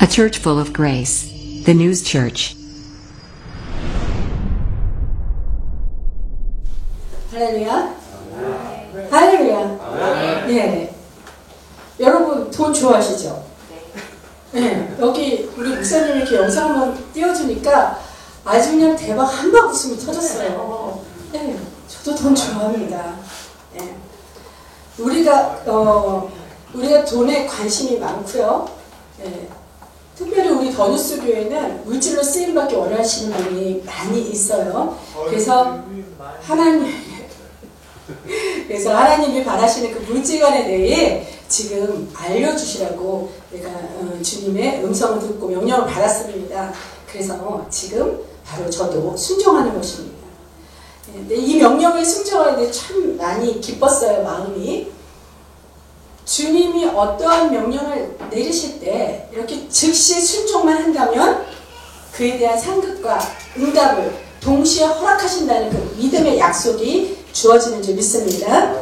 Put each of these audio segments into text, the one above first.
A church full of grace. The News Church. 할렐루야. 할렐루야. 네. 여러분 돈 좋아하시죠? 네. 여기 우리 목사님이 이렇게 영상 한번 띄워주니까 아주 그냥 대박 한방 웃음이 터졌어요. 네. 저도 돈 좋아합니다. 네. 우리가 돈에 관심이 많고요. 네. 특별히 우리 더뉴스 교회는 물질로 쓰임받기 원하시는 분이 많이 있어요. 그래서 하나님이 바라시는 그 물질관에 대해 지금 알려주시라고 내가 주님의 음성을 듣고 명령을 받았습니다. 그래서 지금 바로 저도 순종하는 것입니다. 근데 이 명령을 순종하는데 참 많이 기뻤어요, 마음이. 주님이 어떠한 명령을 내리실 때 이렇게 즉시 순종만 한다면 그에 대한 상급과 응답을 동시에 허락하신다는 그 믿음의 약속이 주어지는 줄 믿습니다.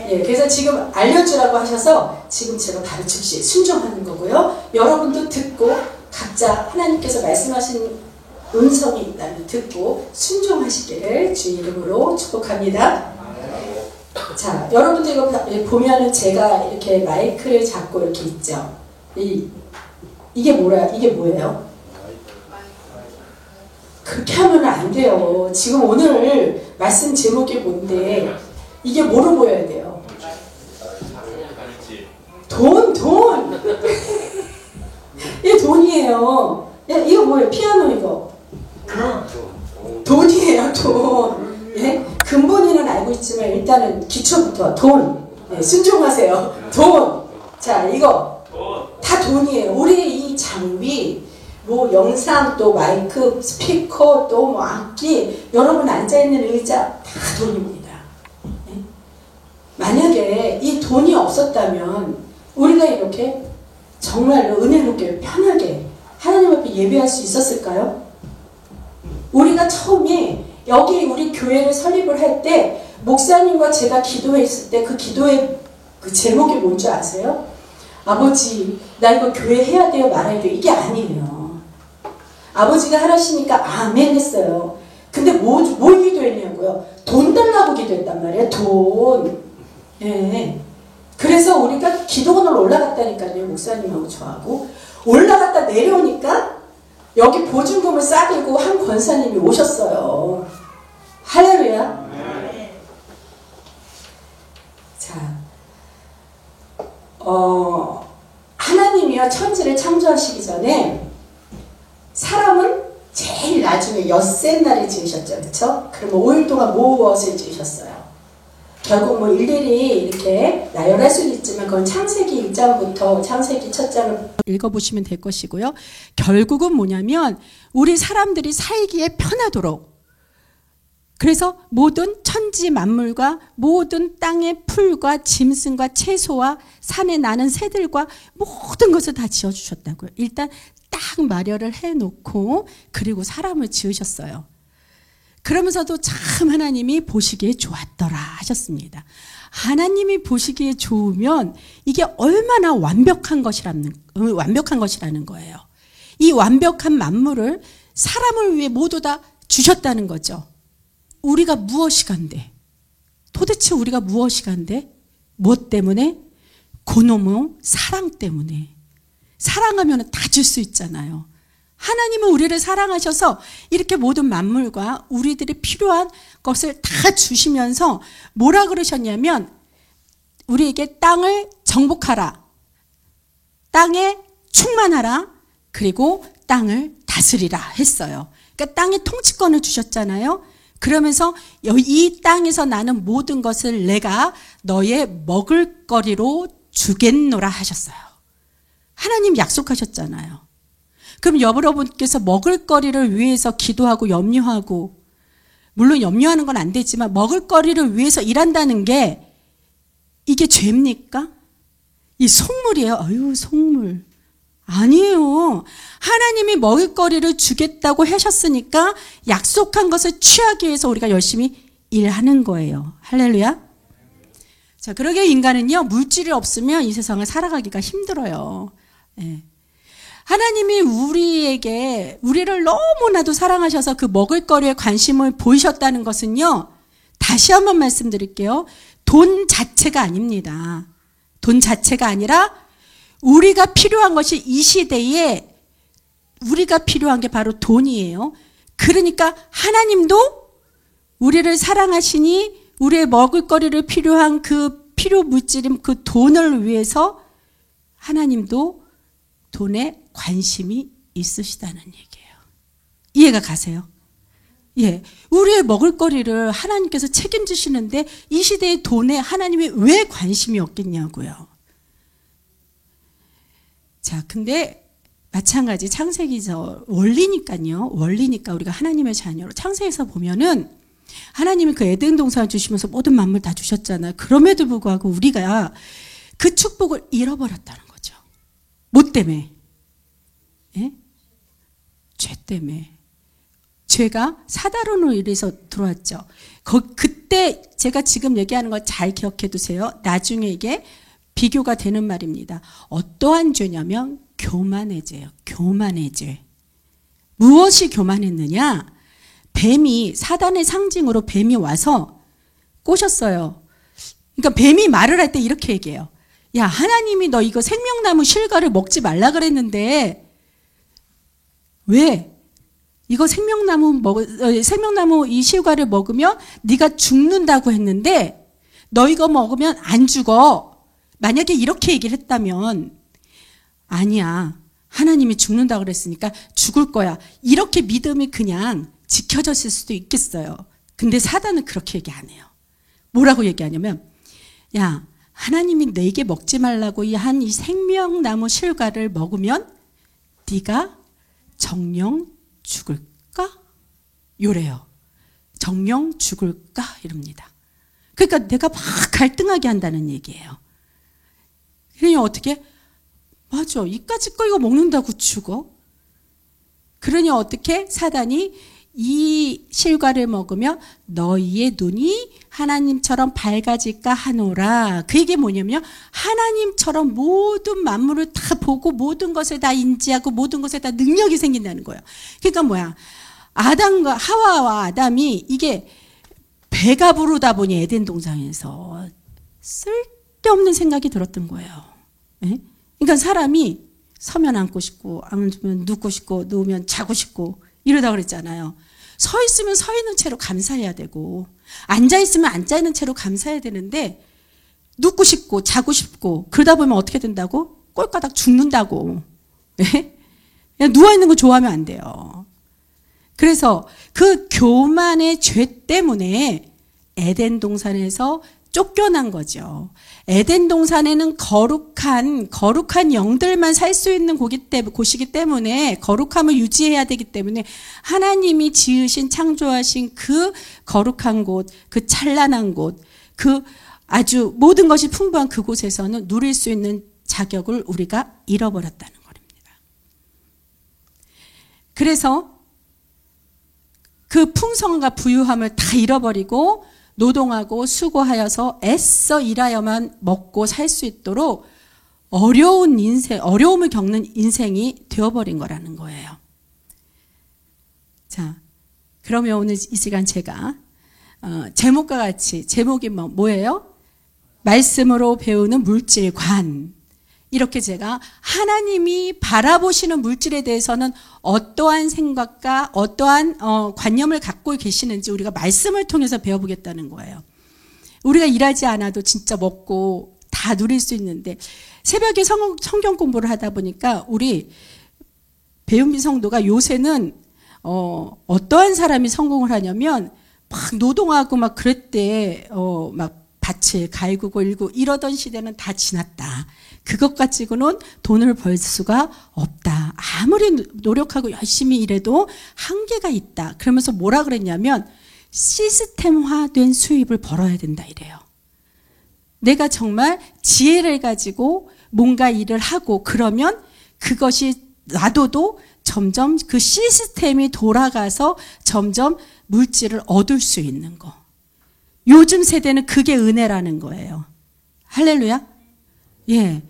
예, 그래서 지금 알려주라고 하셔서 지금 제가 바로 즉시 순종하는 거고요. 여러분도 듣고 각자 하나님께서 말씀하신 음성이 있다면 듣고 순종하시기를 주 이름으로 축복합니다. 자, 여러분들 이거 보면은 제가 이렇게 마이크를 잡고 이렇게 있죠. 이게 뭐예요? 그렇게 하면 안 돼요. 지금 오늘 말씀 제목이 뭔데 이게 뭐로 보여야 돼요? 돈! 이게 돈이에요. 이거 뭐예요? 피아노 이거. 돈이에요, 돈. 예? 근본이는 알고 있지만 일단은 기초부터 돈. 예, 순종하세요. 돈. 자, 이거 다 돈이에요. 우리 이 장비, 뭐 영상, 또 마이크, 스피커, 또 뭐 악기, 여러분 앉아있는 의자 다 돈입니다. 예? 만약에 이 돈이 없었다면 우리가 이렇게 정말로 은혜롭게 편하게 하나님 앞에 예배할 수 있었을까요? 우리가 처음에 여기 우리 교회를 설립을 할 때 목사님과 제가 기도했을 때 그 기도의 그 제목이 뭔지 아세요? 아버지, 나 이거 교회 해야 돼요, 말아야 돼요? 이게 아니에요. 아버지가 하라시니까 아멘 했어요. 근데 뭘 기도했냐고요? 돈 달라고 기도했단 말이에요. 돈. 예. 그래서 우리가 기도원을 올라갔다니까요. 목사님하고 저하고. 올라갔다 내려오니까 여기 보증금을 싸들고 한 권사님이 오셨어요. 할렐루야. 자, 하나님이요 천지를 창조하시기 전에 사람은 제일 나중에 엿새 날에 지으셨죠, 그렇죠? 그럼 5일 동안 무엇을 지으셨어요? 결국 뭐 일일이 이렇게 나열할 수는 있지만 그건 창세기 1장부터 창세기 첫 장을 읽어보시면 될 것이고요. 결국은 뭐냐면 우리 사람들이 살기에 편하도록, 그래서 모든 천지 만물과 모든 땅의 풀과 짐승과 채소와 산에 나는 새들과 모든 것을 다 지어주셨다고요. 일단 딱 마련을 해놓고 그리고 사람을 지으셨어요. 그러면서도 참 하나님이 보시기에 좋았더라 하셨습니다. 하나님이 보시기에 좋으면 이게 얼마나 완벽한 것이라는 거예요. 이 완벽한 만물을 사람을 위해 모두 다 주셨다는 거죠. 우리가 무엇이 간대? 도대체 우리가 무엇이 간대? 무엇 때문에? 그놈의 사랑 때문에. 사랑하면 다 줄 수 있잖아요. 하나님은 우리를 사랑하셔서 이렇게 모든 만물과 우리들이 필요한 것을 다 주시면서 뭐라 그러셨냐면 우리에게 땅을 정복하라, 땅에 충만하라, 그리고 땅을 다스리라 했어요. 그러니까 땅의 통치권을 주셨잖아요. 그러면서 이 땅에서 나는 모든 것을 내가 너의 먹을거리로 주겠노라 하셨어요. 하나님 약속하셨잖아요. 그럼 여러분께서 먹을거리를 위해서 기도하고 염려하고, 물론 염려하는 건 안 되지만 먹을거리를 위해서 일한다는 게 이게 죄입니까? 이 속물이에요. 아유, 속물. 아니에요. 하나님이 먹을거리를 주겠다고 하셨으니까 약속한 것을 취하기 위해서 우리가 열심히 일하는 거예요. 할렐루야. 자, 그러게 인간은요, 물질이 없으면 이 세상을 살아가기가 힘들어요. 예. 하나님이 우리를 너무나도 사랑하셔서 그 먹을거리에 관심을 보이셨다는 것은요, 다시 한번 말씀드릴게요. 돈 자체가 아닙니다. 돈 자체가 아니라 우리가 필요한 것이 이 시대에 우리가 필요한 게 바로 돈이에요. 그러니까 하나님도 우리를 사랑하시니 우리의 먹을거리를 필요한 그 필요 물질인 그 돈을 위해서 하나님도 돈에 관심이 있으시다는 얘기예요. 이해가 가세요? 예, 우리의 먹을거리를 하나님께서 책임지시는데 이 시대의 돈에 하나님이 왜 관심이 없겠냐고요. 자, 근데 마찬가지 창세기서 원리니까요. 원리니까 우리가 하나님의 자녀로 창세기에서 보면은 하나님이 그 에덴 동산을 주시면서 모든 만물 다 주셨잖아요. 그럼에도 불구하고 우리가 그 축복을 잃어버렸다는 거죠. 뭐 때문에? 예? 죄 때문에. 죄가 사단으로 인해서 들어왔죠. 그때 제가 지금 얘기하는 거 잘 기억해 두세요. 나중에 이게 비교가 되는 말입니다. 어떠한 죄냐면 교만의 죄예요. 교만의 죄. 무엇이 교만했느냐? 뱀이, 사단의 상징으로 뱀이 와서 꼬셨어요. 그러니까 뱀이 말을 할 때 이렇게 얘기해요. 야, 하나님이 너 이거 생명나무 실과를 먹지 말라 그랬는데 왜? 이거 생명나무 이 실과를 먹으면 네가 죽는다고 했는데 너 이거 먹으면 안 죽어. 만약에 이렇게 얘기를 했다면 아니야. 하나님이 죽는다고 그랬으니까 죽을 거야. 이렇게 믿음이 그냥 지켜졌을 수도 있겠어요. 근데 사단은 그렇게 얘기 안 해요. 뭐라고 얘기하냐면 야, 하나님이 내게 먹지 말라고 한 이 생명나무 실과를 먹으면 네가 정령 죽을까? 요래요. 정령 죽을까? 이럽니다. 그러니까 내가 막 갈등하게 한다는 얘기예요. 그러니 어떻게? 맞아. 이까짓 거 이거 먹는다고 죽어? 그러니 어떻게? 사단이 이 실과를 먹으면 너희의 눈이 하나님처럼 밝아질까 하노라. 그 얘기 뭐냐면 하나님처럼 모든 만물을 다 보고 모든 것을 다 인지하고 모든 것에 다 능력이 생긴다는 거예요. 그러니까 뭐야? 아담과 하와와 아담이 이게 배가 부르다 보니 에덴 동산에서 쓸데없는 생각이 들었던 거예요. 네? 그러니까 사람이 서면 앉고 싶고 앉으면 눕고 싶고 누우면 자고 싶고 이러다 그랬잖아요. 서 있으면 서 있는 채로 감사해야 되고 앉아 있으면 앉아 있는 채로 감사해야 되는데 눕고 싶고 자고 싶고 그러다 보면 어떻게 된다고? 꼴까닥 죽는다고. 네? 그냥 누워있는 거 좋아하면 안 돼요. 그래서 그 교만의 죄 때문에 에덴 동산에서 쫓겨난 거죠. 에덴 동산에는 거룩한 영들만 살 수 있는 곳이기 때문에 거룩함을 유지해야 되기 때문에 하나님이 지으신 창조하신 그 거룩한 곳, 그 찬란한 곳, 그 아주 모든 것이 풍부한 그곳에서는 누릴 수 있는 자격을 우리가 잃어버렸다는 겁니다. 그래서 그 풍성함과 부유함을 다 잃어버리고 노동하고 수고하여서 애써 일하여만 먹고 살 수 있도록 어려움을 겪는 인생이 되어버린 거라는 거예요. 자, 그러면 오늘 이 시간 제가 제목과 같이 제목이 뭐예요? 말씀으로 배우는 물질관. 이렇게 제가 하나님이 바라보시는 물질에 대해서는 어떠한 생각과 어떠한 관념을 갖고 계시는지 우리가 말씀을 통해서 배워보겠다는 거예요. 우리가 일하지 않아도 진짜 먹고 다 누릴 수 있는데 새벽에 성경 공부를 하다 보니까 우리 배은비 성도가 요새는 어떠한 사람이 성공을 하냐면 막 노동하고 막 그랬대. 막 밭을 갈구고 일고 이러던 시대는 다 지났다. 그것 가지고는 돈을 벌 수가 없다. 아무리 노력하고 열심히 일해도 한계가 있다. 그러면서 뭐라 그랬냐면 시스템화된 수입을 벌어야 된다 이래요. 내가 정말 지혜를 가지고 뭔가 일을 하고 그러면 그것이 놔둬도 점점 그 시스템이 돌아가서 점점 물질을 얻을 수 있는 거. 요즘 세대는 그게 은혜라는 거예요. 할렐루야? 예.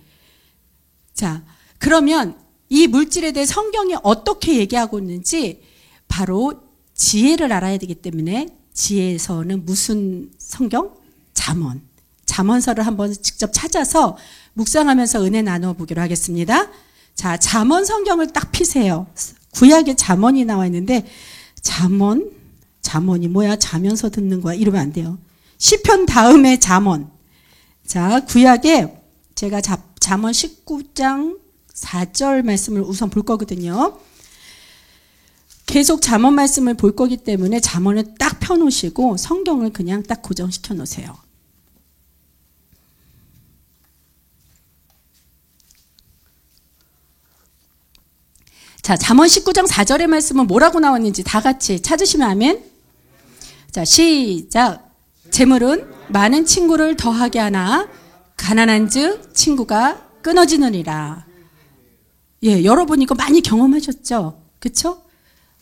자, 그러면 이 물질에 대해 성경이 어떻게 얘기하고 있는지 바로 지혜를 알아야 되기 때문에 지혜에서는 무슨 성경? 잠언. 잠언서를 한번 직접 찾아서 묵상하면서 은혜 나눠보기로 하겠습니다. 자, 잠언 성경을 딱 피세요. 구약에 잠언이 나와 있는데 잠언이 뭐야? 자면서 듣는 거야? 이러면 안 돼요. 시편 다음에 잠언. 자, 구약에 제가 잠언 19장 4절 말씀을 우선 볼 거거든요. 계속 잠언 말씀을 볼 거기 때문에 잠언을 딱 펴놓으시고 성경을 그냥 딱 고정시켜 놓으세요. 자, 잠언 19장 4절의 말씀은 뭐라고 나왔는지 다 같이 찾으시면 아멘. 자, 시작. 재물은 많은 친구를 더하게 하나 가난한즉 친구가 끊어지느니라. 예, 여러분 이거 많이 경험하셨죠? 그렇죠?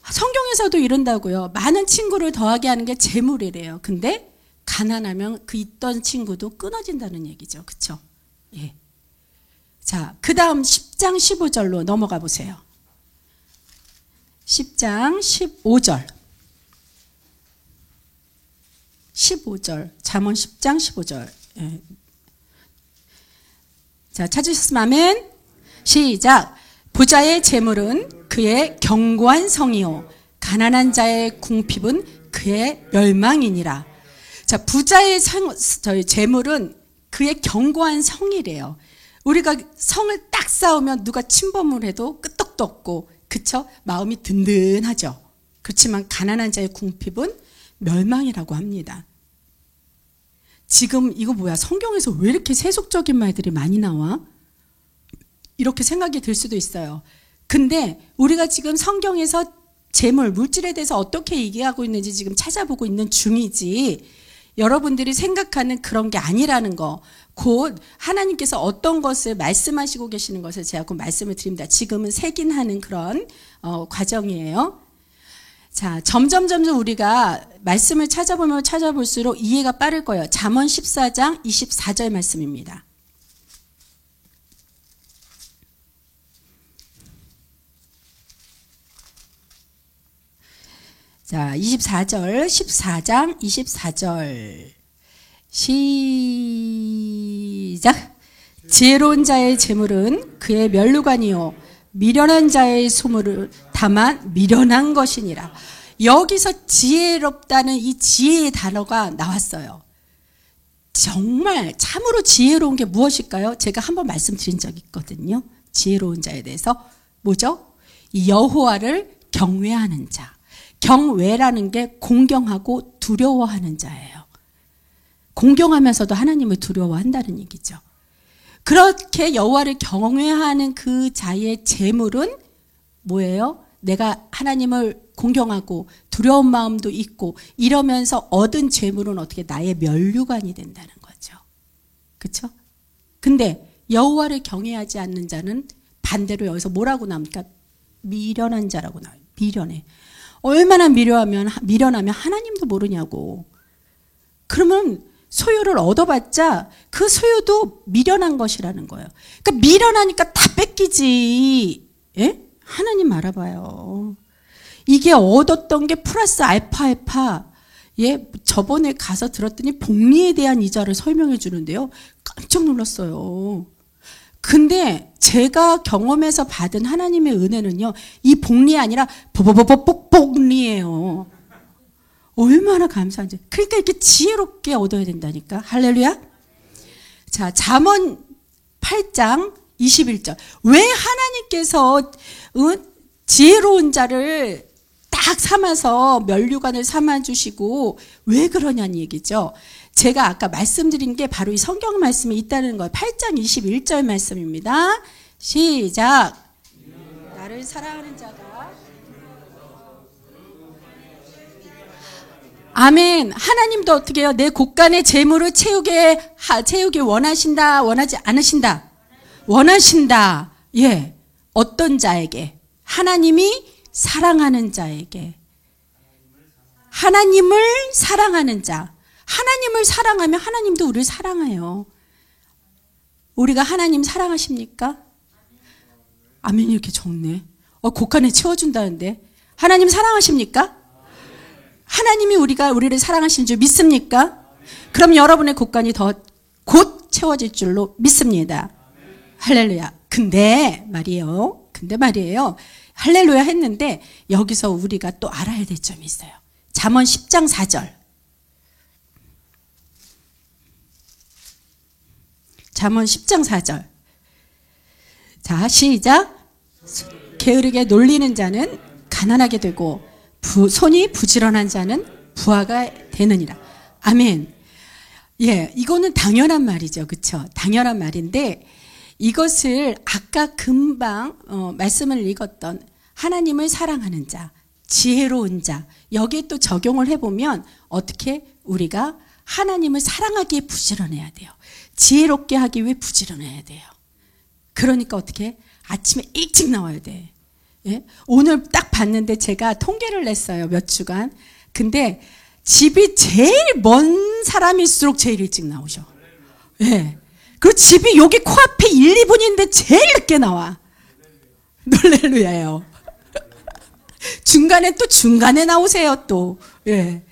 성경에서도 이런다고요. 많은 친구를 더하게 하는 게 재물이래요. 근데 가난하면 그 있던 친구도 끊어진다는 얘기죠. 그렇죠? 예. 자, 그다음 10장 15절로 넘어가 보세요. 10장 15절. 15절. 잠언 10장 15절. 예. 자, 찾으셨으면 아멘. 시작. 부자의 재물은 그의 견고한 성이요 가난한 자의 궁핍은 그의 멸망이니라. 자, 부자의 재물은 그의 견고한 성이래요. 우리가 성을 딱 쌓으면 누가 침범을 해도 끄떡도 없고, 그쵸? 마음이 든든하죠. 그렇지만 가난한 자의 궁핍은 멸망이라고 합니다. 지금 이거 뭐야? 성경에서 왜 이렇게 세속적인 말들이 많이 나와? 이렇게 생각이 들 수도 있어요. 근데 우리가 지금 성경에서 재물, 물질에 대해서 어떻게 얘기하고 있는지 지금 찾아보고 있는 중이지, 여러분들이 생각하는 그런 게 아니라는 거, 곧 하나님께서 어떤 것을 말씀하시고 계시는 것을 제가 곧 말씀을 드립니다. 지금은 세긴하는 그런 과정이에요. 자, 점점 우리가 말씀을 찾아보면 찾아볼수록 이해가 빠를 거예요. 잠언 14장 24절 말씀입니다. 자, 24절, 14장 24절. 시작. 지혜로운 자의 재물은 그의 멸류관이요 미련한 자의 소물을 다만 미련한 것이니라. 여기서 지혜롭다는 이 지혜의 단어가 나왔어요. 정말 참으로 지혜로운 게 무엇일까요? 제가 한번 말씀드린 적이 있거든요. 지혜로운 자에 대해서. 뭐죠? 이 여호와를 경외하는 자. 경외라는 게 공경하고 두려워하는 자예요. 공경하면서도 하나님을 두려워한다는 얘기죠. 그렇게 여호와를 경외하는 그 자의 재물은 뭐예요? 내가 하나님을 공경하고 두려운 마음도 있고 이러면서 얻은 재물은 어떻게 나의 멸류관이 된다는 거죠. 그렇죠? 근데 여호와를 경외하지 않는 자는 반대로 여기서 뭐라고 나옵니까? 미련한 자라고 나와요. 미련해. 얼마나 미련하면 하나님도 모르냐고. 그러면 소유를 얻어봤자 그 소유도 미련한 것이라는 거예요. 그러니까 미련하니까 다 뺏기지. 예? 하나님 알아봐요. 이게 얻었던 게 플러스 알파. 예, 저번에 가서 들었더니 복리에 대한 이자를 설명해 주는데요. 깜짝 놀랐어요. 근데 제가 경험해서 받은 하나님의 은혜는요, 이 복리 아니라 복리예요. 얼마나 감사한지. 그러니까 이렇게 지혜롭게 얻어야 된다니까. 할렐루야. 자, 잠언 8장 21절. 왜 하나님께서 지혜로운 자를 딱 삼아서 멸류관을 삼아주시고 왜 그러냐는 얘기죠. 제가 아까 말씀드린 게 바로 이 성경 말씀이 있다는 거예요. 8장 21절 말씀입니다. 시작. 나를 사랑하는 자가 아멘. 하나님도 어떻게 해요? 내 곳간의 재물을 채우기 원하신다, 원하지 않으신다? 원하신다. 예. 어떤 자에게? 하나님이 사랑하는 자에게. 하나님을 사랑하는 자. 하나님을 사랑하면 하나님도 우리를 사랑해요. 우리가 하나님 사랑하십니까? 아멘이 이렇게 적네. 곡간에 채워준다는데. 하나님 사랑하십니까? 하나님이 우리를 사랑하시는 줄 믿습니까? 그럼 여러분의 곡간이 더 곧 채워질 줄로 믿습니다. 할렐루야. 근데 말이에요. 할렐루야 했는데 여기서 우리가 또 알아야 될 점이 있어요. 잠언 10장 4절. 잠언 10장 4절. 자, 시작. 게으르게 놀리는 자는 가난하게 되고 손이 부지런한 자는 부하가 되느니라. 아멘. 예, 이거는 당연한 말이죠. 그렇죠? 당연한 말인데 이것을 아까 금방 말씀을 읽었던 하나님을 사랑하는 자, 지혜로운 자, 여기에 또 적용을 해보면 어떻게 우리가 하나님을 사랑하기에 부지런해야 돼요. 지혜롭게 하기 위해 부지런해야 돼요. 그러니까 어떻게? 아침에 일찍 나와야 돼. 예? 오늘 딱 봤는데 제가 통계를 냈어요. 몇 주간. 근데 집이 제일 먼 사람일수록 제일 일찍 나오죠. 예. 그리고 집이 여기 코앞에 1, 2분인데 제일 늦게 나와. 놀랄루야예요. 중간에 나오세요, 또. 예.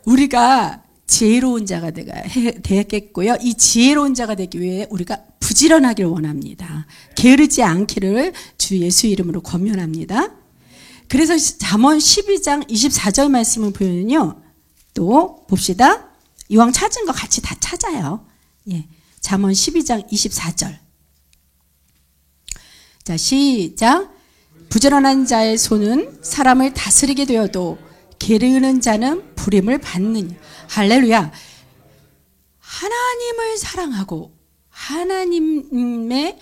우리가 지혜로운 자가 되겠고요. 이 지혜로운 자가 되기 위해 우리가 부지런하길 원합니다. 게으르지 않기를 주 예수 이름으로 권면합니다. 그래서 잠언 12장 24절 말씀을 보면요. 또 봅시다. 이왕 찾은 거 같이 다 찾아요. 예. 잠언 12장 24절. 자, 시작. 부지런한 자의 손은 사람을 다스리게 되어도 게으르는 자는 부림을 받느냐. 할렐루야. 하나님을 사랑하고 하나님의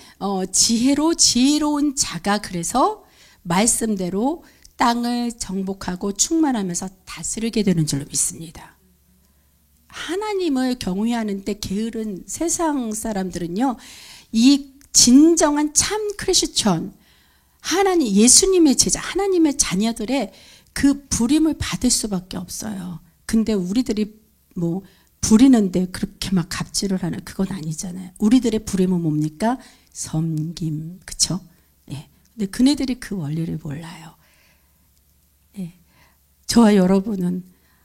지혜로운 자가 그래서 말씀대로 땅을 정복하고 충만하면서 다스리게 되는 줄로 믿습니다. 하나님을 경외하는데 게으른 세상 사람들은요, 이 진정한 참 크리스천, 하나님, 예수님의 제자, 하나님의 자녀들의 그 부림을 받을 수밖에 없어요. 근데 우리들이 뭐 부리는데 그렇게 막 갑질을 하는 그건 아니잖아요. 우리들의 부림은 뭡니까? 섬김, 그쵸? 예. 근데 그네들이 그 원리를 몰라요. 예. 저와 여러분은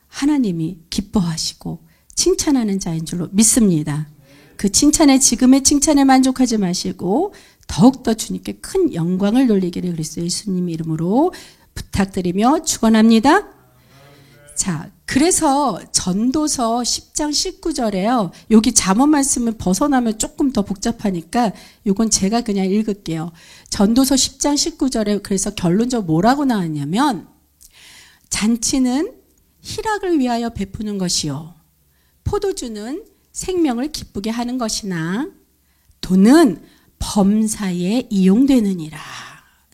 하나님이 기뻐하시고 칭찬하는 자인 줄로 믿습니다. 그 지금의 칭찬에 만족하지 마시고 더욱더 주님께 큰 영광을 돌리기를 그리스도 예수님 이름으로 부탁드리며 축원합니다. 자, 그래서 전도서 10장 19절에요. 여기 잠언 말씀을 벗어나면 조금 더 복잡하니까 이건 제가 그냥 읽을게요. 전도서 10장 19절에 그래서 결론적으로 뭐라고 나왔냐면 잔치는 희락을 위하여 베푸는 것이요. 포도주는 생명을 기쁘게 하는 것이나 돈은 범사에 이용되느니라.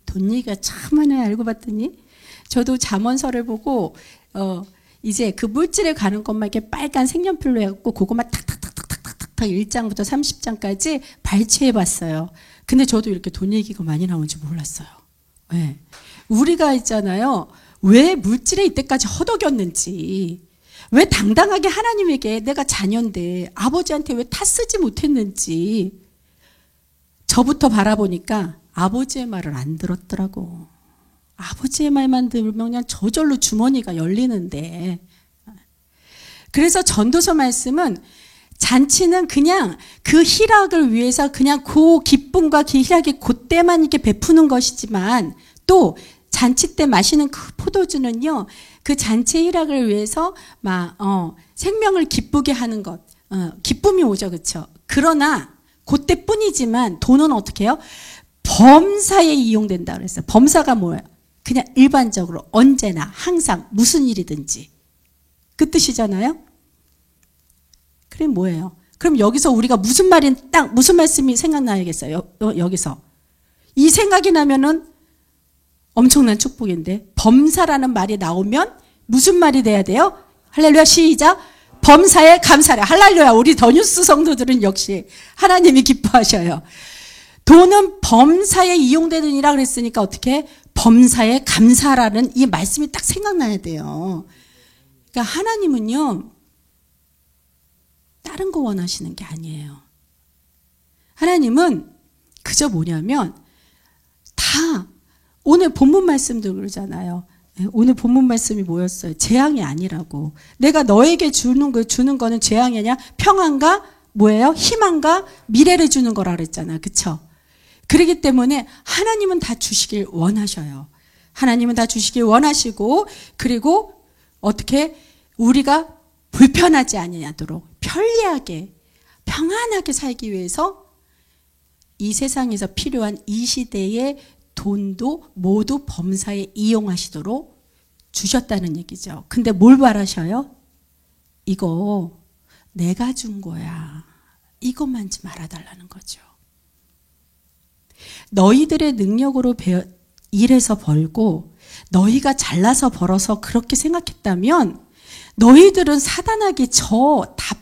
돈 얘기가 참 많아요. 알고 봤더니 저도 잠언서를 보고 이제 그 물질에 가는 것만 이렇게 빨간 색연필로 해갖고 그것만 탁탁탁탁탁탁탁 1장부터 30장까지 발췌해 봤어요. 근데 저도 이렇게 돈 얘기가 많이 나오는지 몰랐어요. 네. 우리가 있잖아요. 왜 물질에 이때까지 허덕였는지, 왜 당당하게 하나님에게 내가 자녀인데 아버지한테 왜 타쓰지 못했는지 저부터 바라보니까 아버지의 말을 안 들었더라고. 아버지의 말만 들으면 그냥 저절로 주머니가 열리는데. 그래서 전도서 말씀은 잔치는 그냥 그 희락을 위해서 그냥 그 기쁨과 그 희락이 그때만 이렇게 베푸는 것이지만 또 잔치 때 마시는 그 포도주는요, 그 잔치 희락을 위해서 생명을 기쁘게 하는 것, 기쁨이 오죠, 그렇죠? 그러나 그때뿐이지만 돈은 어떻게 해요? 범사에 이용된다 그랬어요. 범사가 뭐예요? 그냥 일반적으로 언제나 항상 무슨 일이든지 그 뜻이잖아요. 그럼 뭐예요? 그럼 여기서 우리가 무슨 말씀이 생각나야겠어요? 여기서 이 생각이 나면은 엄청난 축복인데 범사라는 말이 나오면 무슨 말이 돼야 돼요? 할렐루야 시작. 범사에 감사를. 할렐루야. 우리 더뉴스 성도들은 역시 하나님이 기뻐하셔요. 돈은 범사에 이용되느니라 그랬으니까 어떻게? 범사에 감사라는 이 말씀이 딱 생각나야 돼요. 그러니까 하나님은요, 다른 거 원하시는 게 아니에요. 하나님은 그저 뭐냐면 다 오늘 본문 말씀도 그러잖아요. 오늘 본문 말씀이 뭐였어요? 재앙이 아니라고. 내가 너에게 주는 거는 재앙이 아니야. 평안과 뭐예요? 희망과 미래를 주는 거라 그랬잖아. 그쵸? 그렇기 때문에 하나님은 다 주시길 원하셔요. 하나님은 다 주시길 원하시고, 그리고 어떻게 우리가 불편하지 아니하도록 편리하게 평안하게 살기 위해서 이 세상에서 필요한 이 시대의 돈도 모두 범사에 이용하시도록 주셨다는 얘기죠. 근데 뭘 바라셔요? 이거 내가 준 거야. 이것만 좀 알아달라는 거죠. 너희들의 능력으로 일해서 벌고 너희가 잘나서 벌어서 그렇게 생각했다면 너희들은 사단에게 다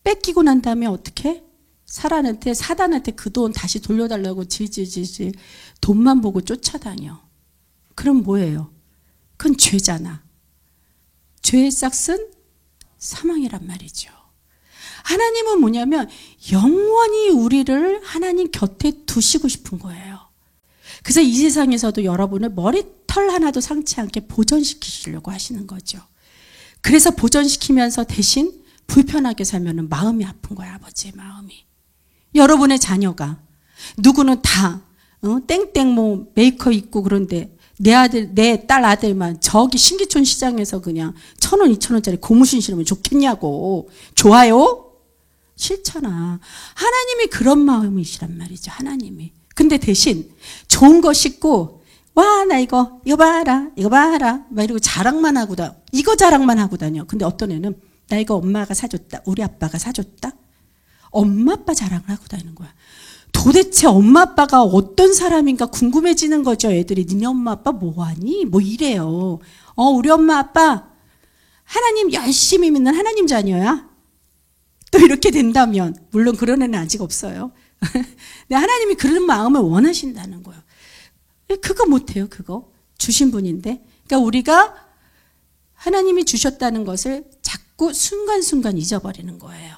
뺏기고 난 다음에 어떻게? 사단한테 그 돈 다시 돌려달라고 질질질질 돈만 보고 쫓아다녀. 그럼 뭐예요? 그건 죄잖아. 죄의 싹은 사망이란 말이죠. 하나님은 뭐냐면 영원히 우리를 하나님 곁에 두시고 싶은 거예요. 그래서 이 세상에서도 여러분을 머리털 하나도 상치 않게 보존시키시려고 하시는 거죠. 그래서 보존시키면서 대신 불편하게 살면 마음이 아픈 거야, 아버지의 마음이. 여러분의 자녀가 누구는 다 땡땡 뭐 메이커 있고 그런데 내 딸 아들만 저기 신기촌 시장에서 그냥 1,000원, 2,000원짜리 고무신 신으면 좋겠냐고. 좋아요? 싫잖아. 하나님이 그런 마음이시란 말이죠. 하나님이. 근데 대신 좋은 거 신고 와 나 이거 봐라 막 이러고 자랑만 하고 이거 자랑만 하고 다녀. 근데 어떤 애는 나 이거 엄마가 사줬다, 우리 아빠가 사줬다. 엄마 아빠 자랑을 하고 다니는 거야. 도대체 엄마 아빠가 어떤 사람인가 궁금해지는 거죠. 애들이 니네 엄마 아빠 뭐하니? 뭐 이래요. 우리 엄마 아빠 하나님 열심히 믿는 하나님 자녀야. 또 이렇게 된다면, 물론 그런 애는 아직 없어요. 근데 하나님이 그런 마음을 원하신다는 거예요. 그거 못해요. 그거 주신 분인데. 그러니까 우리가 하나님이 주셨다는 것을 자꾸 순간순간 잊어버리는 거예요.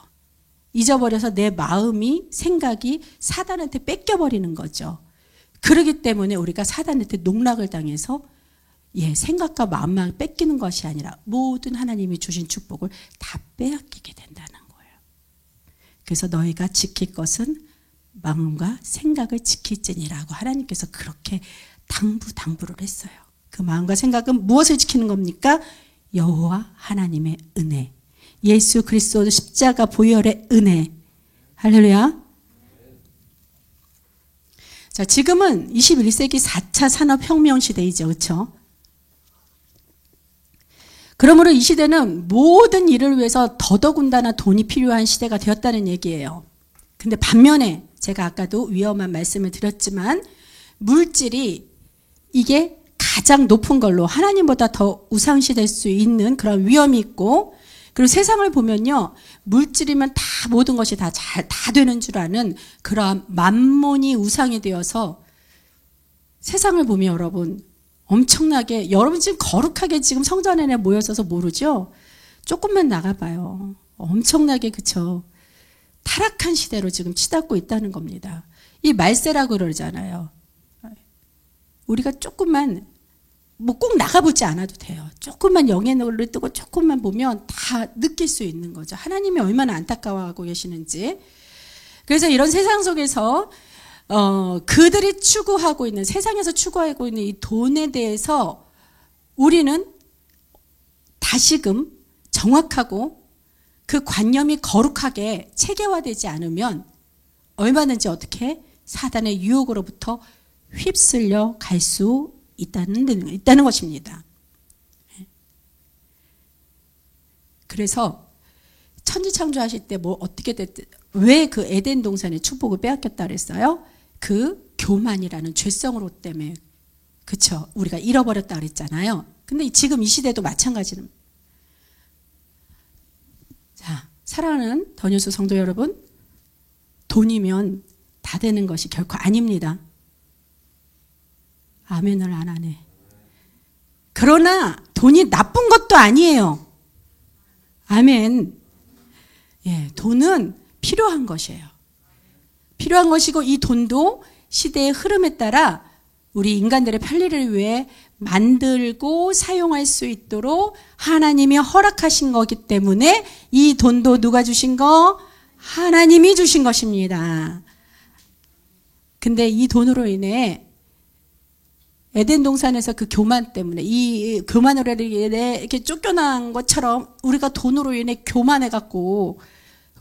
잊어버려서 내 마음이, 생각이 사단한테 뺏겨버리는 거죠. 그렇기 때문에 우리가 사단한테 농락을 당해서 생각과 마음만 뺏기는 것이 아니라 모든 하나님이 주신 축복을 다 빼앗기게 된다는 거예요. 그래서 너희가 지킬 것은 마음과 생각을 지킬지니라고 하나님께서 그렇게 당부를 했어요. 그 마음과 생각은 무엇을 지키는 겁니까? 여호와 하나님의 은혜. 예수 그리스도 십자가 보혈의 은혜. 할렐루야. 자, 지금은 21세기 4차 산업혁명 시대이죠. 그렇죠? 그러므로 이 시대는 모든 일을 위해서 더더군다나 돈이 필요한 시대가 되었다는 얘기예요. 근데 반면에 제가 아까도 위험한 말씀을 드렸지만 물질이 이게 가장 높은 걸로 하나님보다 더 우상시될 수 있는 그런 위험이 있고, 그리고 세상을 보면요, 물질이면 다 모든 것이 다 되는 줄 아는 그러한 만몬이 우상이 되어서 세상을 보면 여러분 엄청나게, 여러분 지금 거룩하게 지금 성전 안에 모여서서 모르죠? 조금만 나가봐요. 엄청나게, 그쵸? 타락한 시대로 지금 치닫고 있다는 겁니다. 이 말세라고 그러잖아요. 우리가 조금만 뭐 꼭 나가보지 않아도 돼요. 조금만 영의 눈을 뜨고 조금만 보면 다 느낄 수 있는 거죠. 하나님이 얼마나 안타까워하고 계시는지. 그래서 이런 세상 속에서 그들이 추구하고 있는, 세상에서 추구하고 있는 이 돈에 대해서 우리는 다시금 정확하고 그 관념이 거룩하게 체계화되지 않으면 얼마든지 어떻게 사단의 유혹으로부터 휩쓸려 갈 수 있다는 것입니다. 그래서 천지창조하실 때 뭐 어떻게 됐든, 왜 그 에덴 동산의 축복을 빼앗겼다 그랬어요? 그 교만이라는 죄성으로 때문에. 그쵸? 우리가 잃어버렸다 그랬잖아요. 근데 지금 이 시대도 마찬가지는. 자, 사랑하는 더뉴스 성도 여러분, 돈이면 다 되는 것이 결코 아닙니다. 아멘을 안 하네. 그러나 돈이 나쁜 것도 아니에요. 아멘. 돈은 필요한 것이에요. 필요한 것이고, 이 돈도 시대의 흐름에 따라 우리 인간들의 편리를 위해 만들고 사용할 수 있도록 하나님이 허락하신 거기 때문에 이 돈도 누가 주신 거? 하나님이 주신 것입니다. 근데 이 돈으로 인해 에덴 동산에서 그 교만 때문에 이 교만으로 인해 이렇게 쫓겨난 것처럼 우리가 돈으로 인해 교만해갖고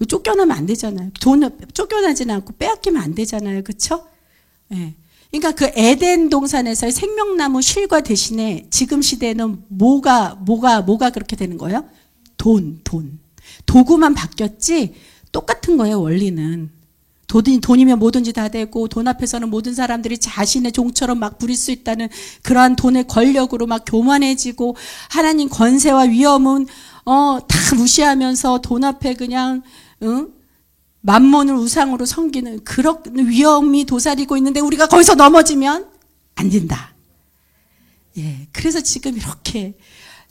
쫓겨나면 안 되잖아요. 돈을 쫓겨나지는 않고 빼앗기면 안 되잖아요. 그렇죠? 예. 그러니까 그 에덴 동산에서의 생명나무 실과 대신에 지금 시대에는 뭐가 그렇게 되는 거예요? 돈. 도구만 바뀌었지 똑같은 거예요, 원리는. 돈이면 뭐든지 다 되고 돈 앞에서는 모든 사람들이 자신의 종처럼 막 부릴 수 있다는 그러한 돈의 권력으로 막 교만해지고 하나님 권세와 위엄은 다 무시하면서 돈 앞에 그냥 만몬을 우상으로 섬기는 그런 위엄이 도사리고 있는데 우리가 거기서 넘어지면 안 된다. 예, 그래서 지금 이렇게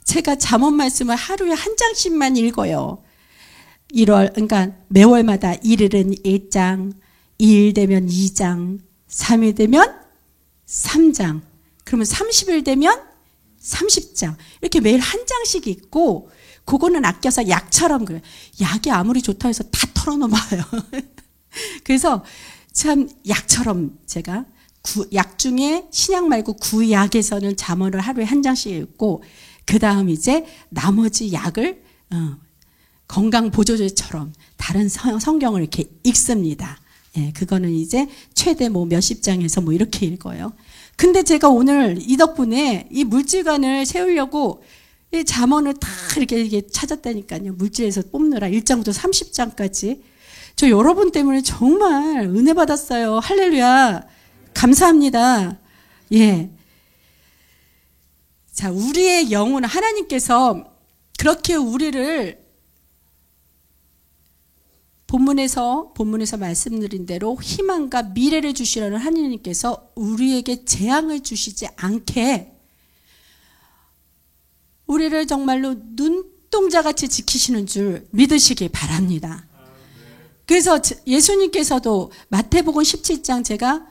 제가 잠언 말씀을 하루에 한 장씩만 읽어요. 그러니까 매월마다 1일은 1장, 2일 되면 2장, 3일 되면 3장, 그러면 30일 되면 30장. 이렇게 매일 한 장씩 읽고 그거는 아껴서 약처럼 그래요. 약이 아무리 좋다 해서 다 털어놓아요. 그래서 참 약처럼 제가 약 중에 신약 말고 구약에서는 잠언을 하루에 한 장씩 읽고 그 다음 이제 나머지 약을 건강 보조제처럼 다른 성경을 이렇게 읽습니다. 예, 그거는 이제 최대 뭐 몇십 장에서 뭐 이렇게 읽어요. 근데 제가 오늘 이 덕분에 이 물질관을 세우려고 이 잠언을 다 이렇게 찾았다니까요. 물질에서 뽑느라 1장부터 30장까지. 저 여러분 때문에 정말 은혜 받았어요. 할렐루야. 감사합니다. 예. 자, 우리의 영혼, 하나님께서 그렇게 우리를 본문에서 말씀드린 대로 희망과 미래를 주시려는 하나님께서 우리에게 재앙을 주시지 않게 우리를 정말로 눈동자같이 지키시는 줄 믿으시기 바랍니다. 그래서 예수님께서도 마태복음 17장 제가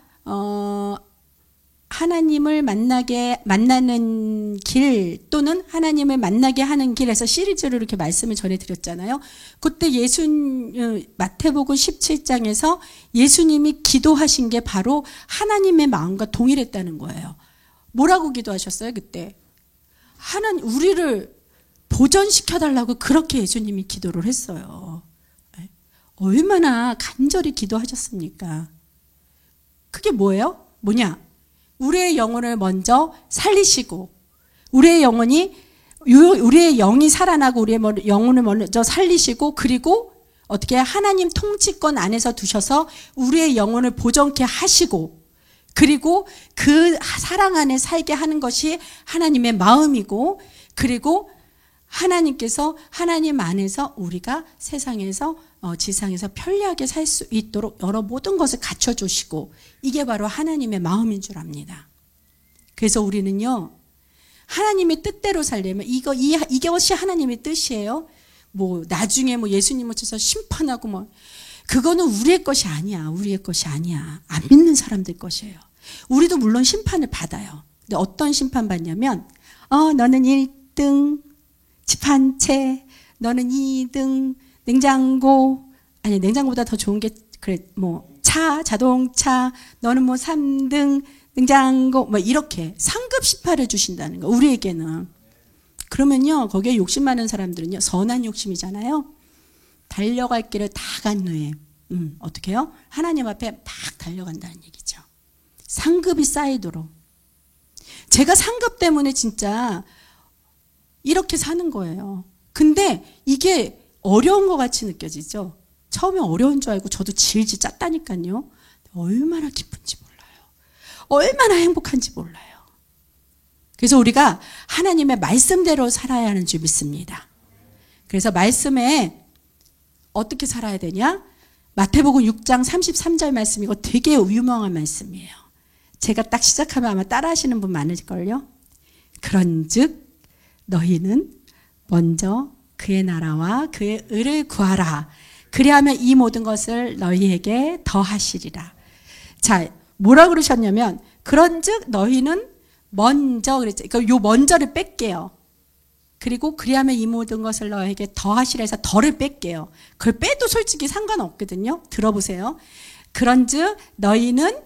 하나님을 만나는 길 또는 하나님을 만나게 하는 길에서 시리즈로 이렇게 말씀을 전해드렸잖아요. 그때 마태복음 17장에서 예수님이 기도하신 게 바로 하나님의 마음과 동일했다는 거예요. 뭐라고 기도하셨어요, 그때? 우리를 보전시켜달라고 그렇게 예수님이 기도를 했어요. 얼마나 간절히 기도하셨습니까? 그게 뭐예요? 뭐냐? 우리의 영혼을 먼저 살리시고 우리의 영이 살아나고 우리의 영혼을 먼저 살리시고 그리고 어떻게 하나님 통치권 안에서 두셔서 우리의 영혼을 보존케 하시고 그리고 그 사랑 안에 살게 하는 것이 하나님의 마음이고 그리고 하나님께서 하나님 안에서 우리가 세상에서 지상에서 편리하게 살 수 있도록 여러 모든 것을 갖춰주시고 이게 바로 하나님의 마음인 줄 압니다. 그래서 우리는요 하나님의 뜻대로 살려면 이것이 하나님의 뜻이에요. 뭐 나중에 뭐 예수님을 쳐서 심판하고 뭐 그거는 우리의 것이 아니야. 우리의 것이 아니야. 안 믿는 사람들 것이에요. 우리도 물론 심판을 받아요. 근데 어떤 심판 받냐면 너는 1등 집 한 채, 너는 2등 냉장고보다 더 좋은 게 그래 뭐 자동차, 너는 뭐 3등 냉장고 뭐 이렇게 상급 심판을 주신다는 거 우리에게는. 그러면요 거기에 욕심 많은 사람들은요 선한 욕심이잖아요. 달려갈 길을 다 간 후에 어떻게 해요? 하나님 앞에 막 달려간다는 얘기죠. 상급이 쌓이도록. 제가 상급 때문에 진짜 이렇게 사는 거예요. 근데 이게 어려운 것 같이 느껴지죠. 처음에 어려운 줄 알고 저도 질질 짰다니까요. 얼마나 기쁜지 몰라요. 얼마나 행복한지 몰라요. 그래서 우리가 하나님의 말씀대로 살아야 하는 줄 믿습니다. 그래서 말씀에 어떻게 살아야 되냐? 마태복음 6장 33절 말씀 이거 되게 유명한 말씀이에요. 제가 딱 시작하면 아마 따라 하시는 분 많을걸요. 그런즉 너희는 먼저 그의 나라와 그의 의를 구하라. 그리하면 이 모든 것을 너희에게 더하시리라. 자, 뭐라 그러셨냐면 그런즉 너희는 먼저 그랬죠. 그러니까 요 먼저를 뺄게요. 그리고 그리하면 이 모든 것을 너에게 더하시라 해서 더를 뺄게요. 그걸 빼도 솔직히 상관없거든요. 들어보세요. 그런즉 너희는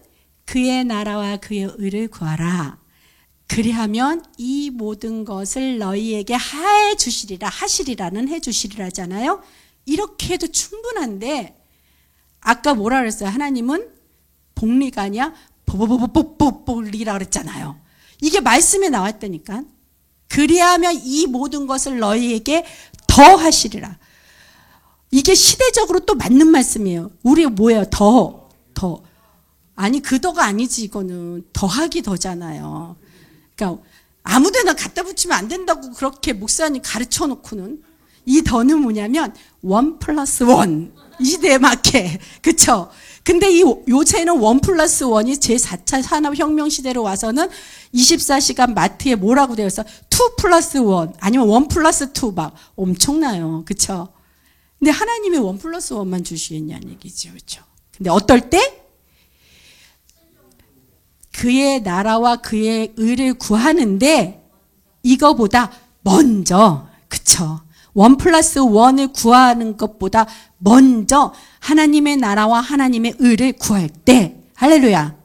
그의 나라와 그의 의를 구하라. 그리하면 이 모든 것을 너희에게 해 주시리라. 하시리라는 해 주시리라잖아요. 이렇게 해도 충분한데 아까 뭐라 그랬어요? 하나님은 복리가 아니야 복리라 그랬잖아요. 이게 말씀에 나왔다니까. 그리하면 이 모든 것을 너희에게 더 하시리라. 이게 시대적으로 또 맞는 말씀이에요. 우리 뭐예요? 더. 아니 그 더가 아니지 이거는. 더하기 더잖아요. 그러니까 아무데나 갖다 붙이면 안 된다고 그렇게 목사님 가르쳐 놓고는 이 더는 뭐냐면 1+1 이 시대에 맞게. 그쵸? 근데 이 요새는 1+1이 제4차 산업혁명 시대로 와서는 24시간 마트에 뭐라고 되어 있어? 2+1 아니면 1+2 막 엄청나요. 그쵸? 근데 하나님이 1+1만 주시냐는 얘기죠. 그쵸? 근데 어떨 때? 그의 나라와 그의 의를 구하는데 이거보다 먼저, 그쵸? 1+1을 구하는 것보다 먼저 하나님의 나라와 하나님의 의를 구할 때, 할렐루야.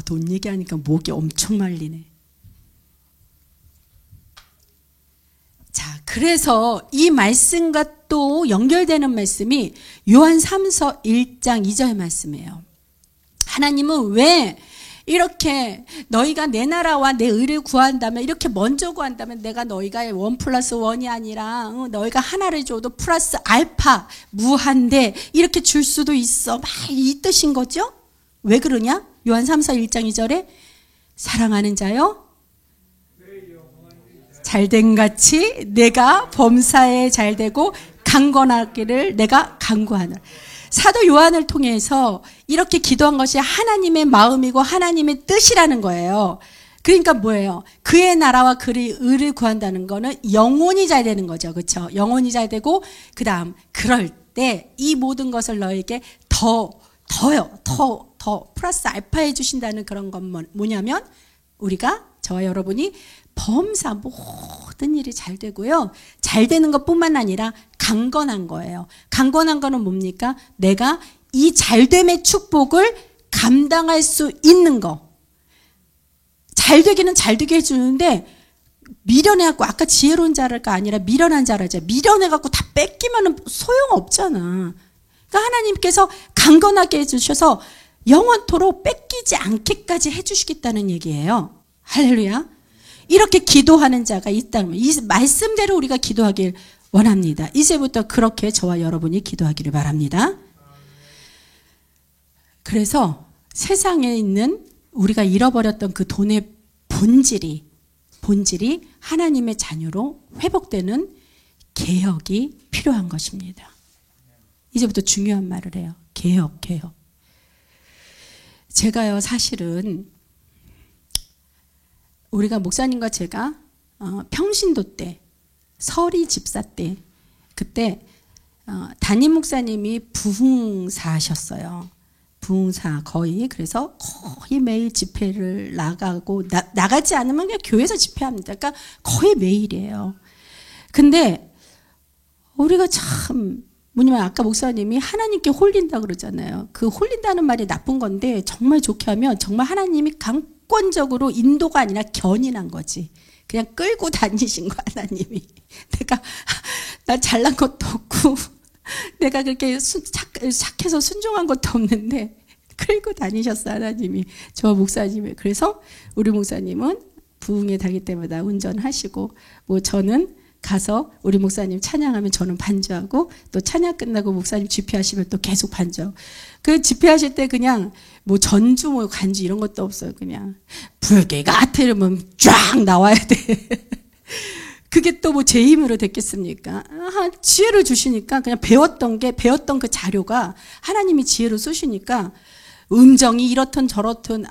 돈 얘기하니까 목이 엄청 말리네. 자, 그래서 이 말씀과 또 연결되는 말씀이 요한 3서 1장 2절 말씀이에요. 하나님은 왜 이렇게 너희가 내 나라와 내 의를 구한다면 이렇게 먼저 구한다면 내가 너희가 1+1이 아니라 너희가 하나를 줘도 플러스 알파 무한대 이렇게 줄 수도 있어. 막 이 뜻인 거죠. 왜 그러냐? 요한 3서 1장 2절에 사랑하는 자요 잘된 같이 내가 범사에 잘되고 강건하기를 내가 간구하노라. 사도 요한을 통해서 이렇게 기도한 것이 하나님의 마음이고 하나님의 뜻이라는 거예요. 그러니까 뭐예요? 그의 나라와 그의 의를 구한다는 거는 영혼이 잘 되는 거죠. 그렇죠? 영혼이 잘 되고 그다음 그럴 때 이 모든 것을 너에게 더 플러스 알파 해 주신다는 그런 건 뭐냐면 우리가 저와 여러분이 범사 모든 일이 잘 되고요. 잘 되는 것뿐만 아니라 강건한 거예요. 강건한 거는 뭡니까? 내가 이 잘됨의 축복을 감당할 수 있는 거. 잘 되기는 잘 되게 해주는데 미련해갖고 아까 지혜로운 자가 아니라 미련한 자라죠. 미련해갖고 다 뺏기면 소용없잖아. 그러니까 하나님께서 강건하게 해주셔서 영원토록 뺏기지 않게까지 해주시겠다는 얘기예요. 할렐루야. 이렇게 기도하는 자가 있다면 이 말씀대로 우리가 기도하길 원합니다. 이제부터 그렇게 저와 여러분이 기도하기를 바랍니다. 그래서 세상에 있는 우리가 잃어버렸던 그 돈의 본질이 하나님의 자녀로 회복되는 개혁이 필요한 것입니다. 이제부터 중요한 말을 해요. 개혁. 제가요 사실은 우리가 목사님과 제가 평신도 때 설이 집사 때 그때 담임 목사님이 부흥사하셨어요. 부흥사 거의. 그래서 거의 매일 집회를 나가고 나가지 않으면 그냥 교회에서 집회합니다. 그러니까 거의 매일이에요. 근데 우리가 참 뭐냐면 아까 목사님이 하나님께 홀린다 그러잖아요. 그 홀린다는 말이 나쁜 건데 정말 좋게 하면 정말 하나님이 강권적으로 인도가 아니라 견인한 거지. 그냥 끌고 다니신 거야 하나님이. 나 잘난 것도 없고 내가 그렇게 착해서 순종한 것도 없는데 끌고 다니셨어 하나님이. 저 목사님이. 그래서 우리 목사님은 부흥회 다닐 때마다 운전하시고 뭐 저는 가서 우리 목사님 찬양하면 저는 반주하고 또 찬양 끝나고 목사님 집회하시면 또 계속 반주하고. 그 집회하실 때 그냥 뭐 전주 뭐 간주 이런 것도 없어요. 그냥 불개가 이러면 쫙 나와야 돼. 그게 또 뭐 제 힘으로 됐겠습니까? 지혜를 주시니까 그냥 배웠던 그 자료가 하나님이 지혜로 쓰시니까 음정이 이렇든 저렇든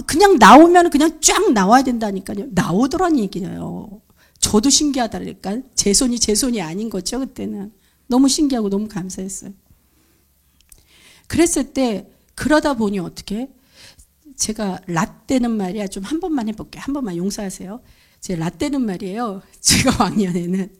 그냥 나오면 그냥 쫙 나와야 된다니까요. 나오더란 얘기예요. 저도 신기하다니까. 제 손이 아닌 거죠 그때는. 너무 신기하고 너무 감사했어요. 그랬을 때 그러다 보니 어떻게 제가 라떼는 말이야 좀 한 번만 해볼게요. 한 번만 용서하세요. 제 라떼는 말이에요. 제가 왕년에는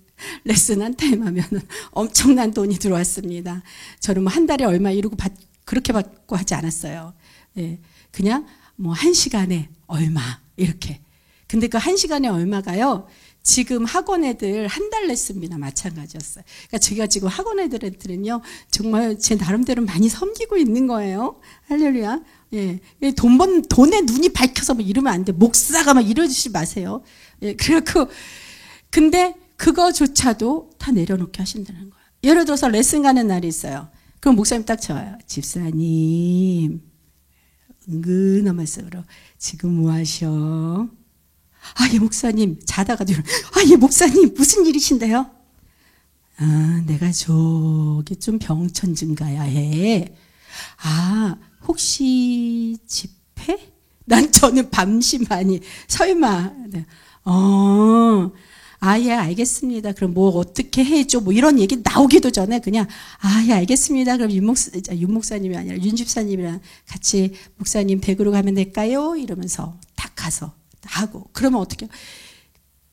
레슨 한 타임 하면 엄청난 돈이 들어왔습니다. 저는 뭐 한 달에 얼마 이러고 그렇게 받고 하지 않았어요. 예, 그냥 뭐 한 시간에 얼마 이렇게. 근데 그 한 시간에 얼마가요. 지금 학원 애들 한 달 레슨비나 마찬가지였어요. 그러니까 제가 지금 학원 애들한테는요 정말 제 나름대로 많이 섬기고 있는 거예요. 할렐루야. 예, 돈에 눈이 밝혀서 뭐 이러면 안 돼. 목사가 막 이러지 마세요. 예, 그래갖고 근데 그거조차도 다 내려놓게 하신다는 거예요. 예를 들어서 레슨 가는 날이 있어요. 그럼 목사님 딱 저요. 집사님, 은근한 말씀으로 지금 뭐 하셔? 아, 예, 목사님. 자다가도 아, 예, 목사님. 무슨 일이신데요? 아, 내가 저기 좀 병천 가야 해. 아, 혹시 집회? 저는 밤시만이 설마. 네. 아, 예, 알겠습니다. 그럼 뭐 어떻게 해줘? 뭐 이런 얘기 나오기도 전에 그냥 아, 예, 알겠습니다. 그럼 윤 목사님이 아니라 윤 집사님이랑 같이 목사님 댁으로 가면 될까요? 이러면서 딱 가서 하고. 그러면 어떻게?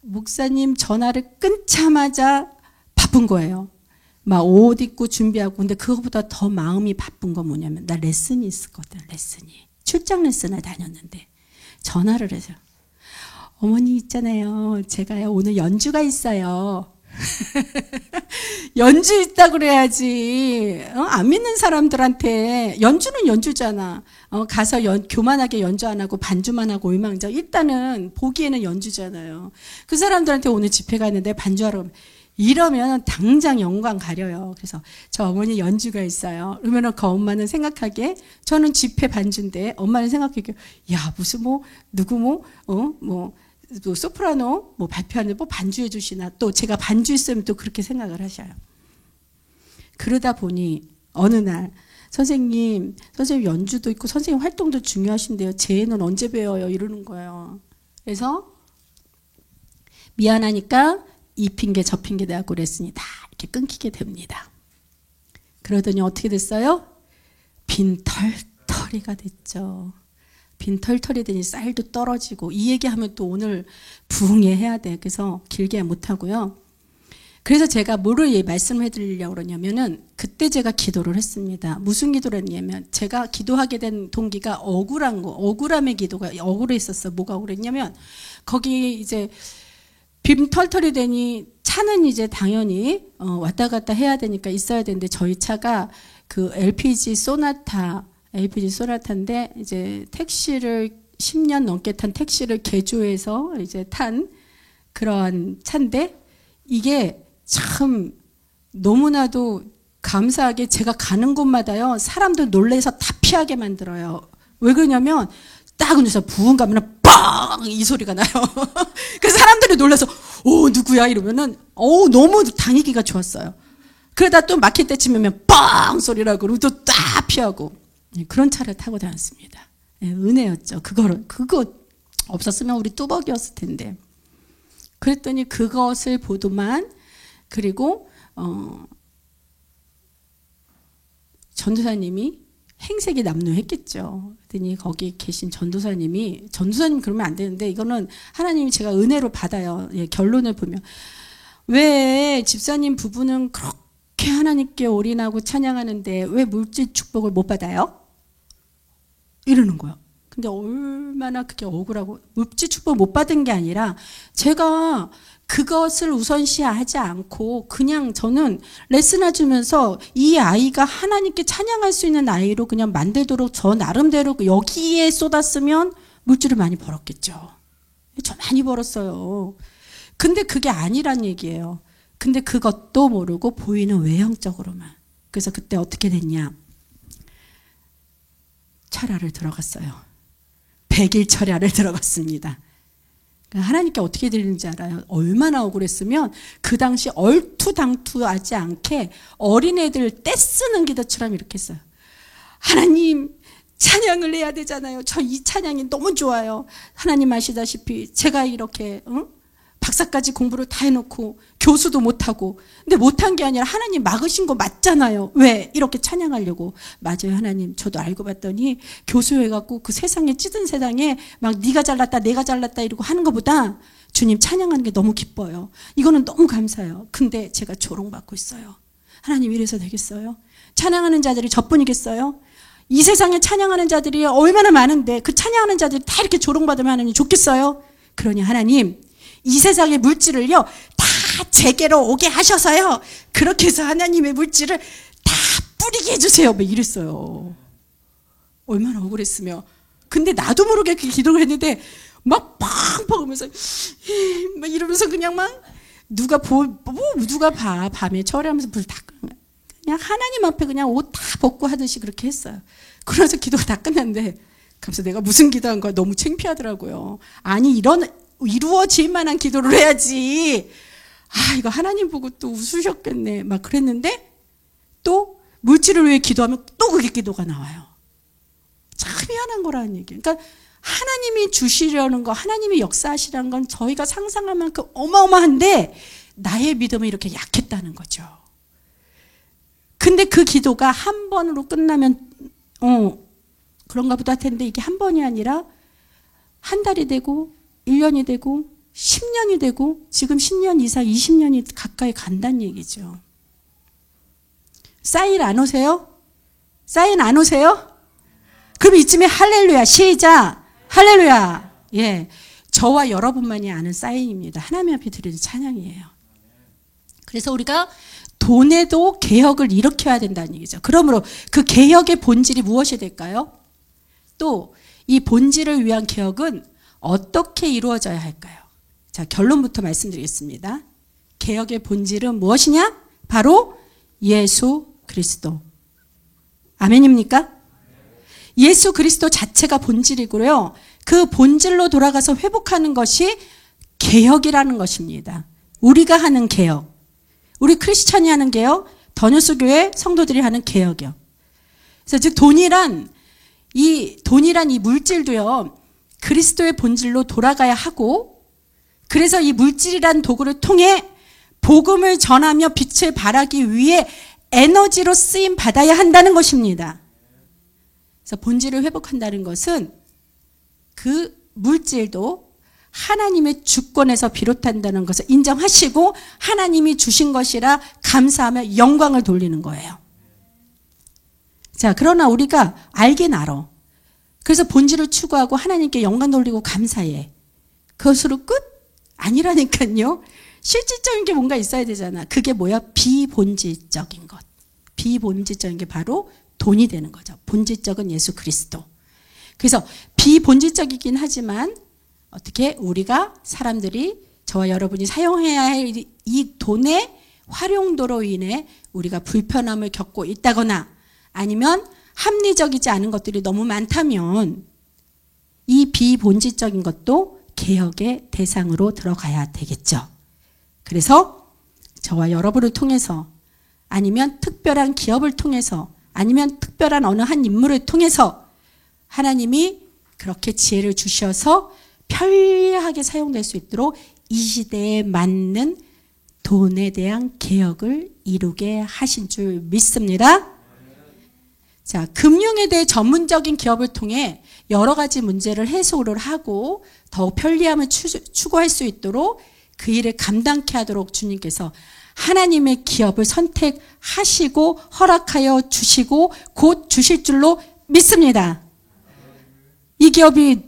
목사님 전화를 끊자마자 바쁜 거예요. 막 옷 입고 준비하고. 근데 그거보다 더 마음이 바쁜 건 뭐냐면 나 레슨이 있었거든. 레슨이. 출장 레슨을 다녔는데 전화를 해서 어머니 있잖아요. 제가요 오늘 연주가 있어요. 연주 있다 그래야지. 안 믿는 사람들한테 연주는 연주잖아. 가서 교만하게 연주 안 하고 반주만 하고 울망정. 일단은 보기에는 연주잖아요. 그 사람들한테 오늘 집회 갔는데 반주하러 가면 이러면 당장 영광 가려요. 그래서 저 어머니 연주가 있어요. 그러면 그 엄마는 생각하기에 저는 집회 반주인데 엄마는 생각하기에 야 무슨 뭐 누구 뭐 소프라노 뭐 발표하는데 뭐 반주해 주시나 또 제가 반주했으면 또 그렇게 생각을 하셔요. 그러다 보니 어느 날 선생님 연주도 있고 선생님 활동도 중요하신데요. 쟤는 언제 배워요? 이러는 거예요. 그래서 미안하니까 이 핑계 저 핑계 대고 그랬으니 다 이렇게 끊기게 됩니다. 그러더니 어떻게 됐어요? 빈털터리가 됐죠. 빈털터리 되니 쌀도 떨어지고 이 얘기하면 또 오늘 부흥회 해야 돼. 그래서 길게 못하고요. 그래서 제가 뭐를 말씀을 해드리려고 그러냐면은 그때 제가 기도를 했습니다. 무슨 기도를 했냐면 제가 기도하게 된 동기가 억울함의 기도가 억울했었어. 뭐가 억울했냐면 거기 이제 빈털터리 되니 차는 이제 당연히 왔다 갔다 해야 되니까 있어야 되는데 저희 차가 그 LPG 소나타인데 이제 택시를 10년 넘게 탄 택시를 개조해서 이제 탄 그런 차인데 이게 참 너무나도 감사하게 제가 가는 곳마다요 사람들 놀래서 다 피하게 만들어요. 왜 그러냐면 딱 그래서 부흥 가면은 빵 이 소리가 나요. 그 사람들이 놀라서 오 누구야 이러면은 너무 다니기가 좋았어요. 그러다 또 막힐 때 치면 빵 소리라고 그러고 또 딱 피하고 그런 차를 타고 다녔습니다. 은혜였죠. 그거 없었으면 우리 뚜벅이었을 텐데. 그랬더니 그것을 보더만 그리고 전도사님이 행색이 남루했겠죠. 그랬더니 거기 계신 전도사님 그러면 안 되는데 이거는 하나님이 제가 은혜로 받아요. 결론을 보면 왜 집사님 부부는 그렇게 하나님께 올인하고 찬양하는데 왜 물질 축복을 못 받아요? 이러는 거예요. 근데 얼마나 그게 억울하고 물질 축복 못 받은 게 아니라 제가 그것을 우선시하지 않고 그냥 저는 레슨을 주면서 이 아이가 하나님께 찬양할 수 있는 아이로 그냥 만들도록 저 나름대로 여기에 쏟았으면 물질을 많이 벌었겠죠. 저 많이 벌었어요. 근데 그게 아니란 얘기예요. 근데 그것도 모르고 보이는 외형적으로만. 그래서 그때 어떻게 됐냐. 철야를 들어갔어요. 100일 철야를 들어갔습니다. 하나님께 어떻게 드리는지 알아요? 얼마나 억울했으면 그 당시 얼투당투하지 않게 어린애들 떼쓰는 기도처럼 이렇게 했어요. 하나님 찬양을 해야 되잖아요. 저 이 찬양이 너무 좋아요. 하나님 아시다시피 제가 이렇게 박사까지 공부를 다 해놓고 교수도 못하고, 근데 못한 게 아니라 하나님 막으신 거 맞잖아요. 왜? 이렇게 찬양하려고. 맞아요, 하나님. 저도 알고 봤더니 교수해갖고 그 세상에 찌든 세상에 막 네가 잘났다 내가 잘났다 이러고 하는 것보다 주님 찬양하는 게 너무 기뻐요. 이거는 너무 감사해요. 근데 제가 조롱받고 있어요. 하나님 이래서 되겠어요? 찬양하는 자들이 저뿐이겠어요? 이 세상에 찬양하는 자들이 얼마나 많은데 그 찬양하는 자들이 다 이렇게 조롱받으면 하나님 좋겠어요? 그러니 하나님 이 세상의 물질을요 다 제게로 오게 하셔서요 그렇게 해서 하나님의 물질을 다 뿌리게 해주세요. 뭐 이랬어요. 얼마나 억울했으며. 근데 나도 모르게 그 기도를 했는데 막 팡팡 하면서 막 이러면서 그냥 막 누가 봐 밤에 철회하면서 불 다 끄는, 그냥 하나님 앞에 그냥 옷 다 벗고 하듯이 그렇게 했어요. 그래서 기도가 다 끝났는데 그래서 내가 무슨 기도한 거야 너무 창피하더라고요. 아니 이런 이루어질 만한 기도를 해야지. 아 이거 하나님 보고 또 웃으셨겠네 막 그랬는데 또 물질을 위해 기도하면 또 그게 기도가 나와요. 참 미안한 거라는 얘기예요. 그러니까 하나님이 주시려는 거, 하나님이 역사하시라는 건 저희가 상상할 만큼 어마어마한데 나의 믿음이 이렇게 약했다는 거죠. 근데 그 기도가 한 번으로 끝나면 그런가 보다 할 텐데 이게 한 번이 아니라 한 달이 되고 1년이 되고 10년이 되고 지금 10년 이상 20년이 가까이 간다는 얘기죠. 사인 안 오세요? 사인 안 오세요? 그럼 이쯤에 할렐루야 시작. 할렐루야. 예, 저와 여러분만이 아는 사인입니다. 하나님 앞에 드리는 찬양이에요. 그래서 우리가 돈에도 개혁을 일으켜야 된다는 얘기죠. 그러므로 그 개혁의 본질이 무엇이 될까요? 또 이 본질을 위한 개혁은 어떻게 이루어져야 할까요? 자, 결론부터 말씀드리겠습니다. 개혁의 본질은 무엇이냐? 바로 예수 그리스도. 아멘입니까? 예수 그리스도 자체가 본질이고요. 그 본질로 돌아가서 회복하는 것이 개혁이라는 것입니다. 우리가 하는 개혁. 우리 크리스찬이 하는 개혁, 더뉴스 교회 성도들이 하는 개혁이요. 그래서 즉 돈이란 이 물질도요. 그리스도의 본질로 돌아가야 하고, 그래서 이 물질이란 도구를 통해 복음을 전하며 빛을 발하기 위해 에너지로 쓰임 받아야 한다는 것입니다. 그래서 본질을 회복한다는 것은 그 물질도 하나님의 주권에서 비롯한다는 것을 인정하시고 하나님이 주신 것이라 감사하며 영광을 돌리는 거예요. 자, 그러나 우리가 알긴 알아. 그래서 본질을 추구하고 하나님께 영광 돌리고 감사해. 그것으로 끝? 아니라니까요. 실질적인 게 뭔가 있어야 되잖아. 그게 뭐야? 비본질적인 것. 비본질적인 게 바로 돈이 되는 거죠. 본질적은 예수 그리스도. 그래서 비본질적이긴 하지만 어떻게 우리가 사람들이 저와 여러분이 사용해야 할 이 돈의 활용도로 인해 우리가 불편함을 겪고 있다거나 아니면 합리적이지 않은 것들이 너무 많다면 이 비본질적인 것도 개혁의 대상으로 들어가야 되겠죠. 그래서 저와 여러분을 통해서 아니면 특별한 기업을 통해서 아니면 특별한 어느 한 인물을 통해서 하나님이 그렇게 지혜를 주셔서 편리하게 사용될 수 있도록 이 시대에 맞는 돈에 대한 개혁을 이루게 하신 줄 믿습니다. 자, 금융에 대해 전문적인 기업을 통해 여러 가지 문제를 해소를 하고 더욱 편리함을 추구할 수 있도록 그 일을 감당케 하도록 주님께서 하나님의 기업을 선택하시고 허락하여 주시고 곧 주실 줄로 믿습니다. 이 기업이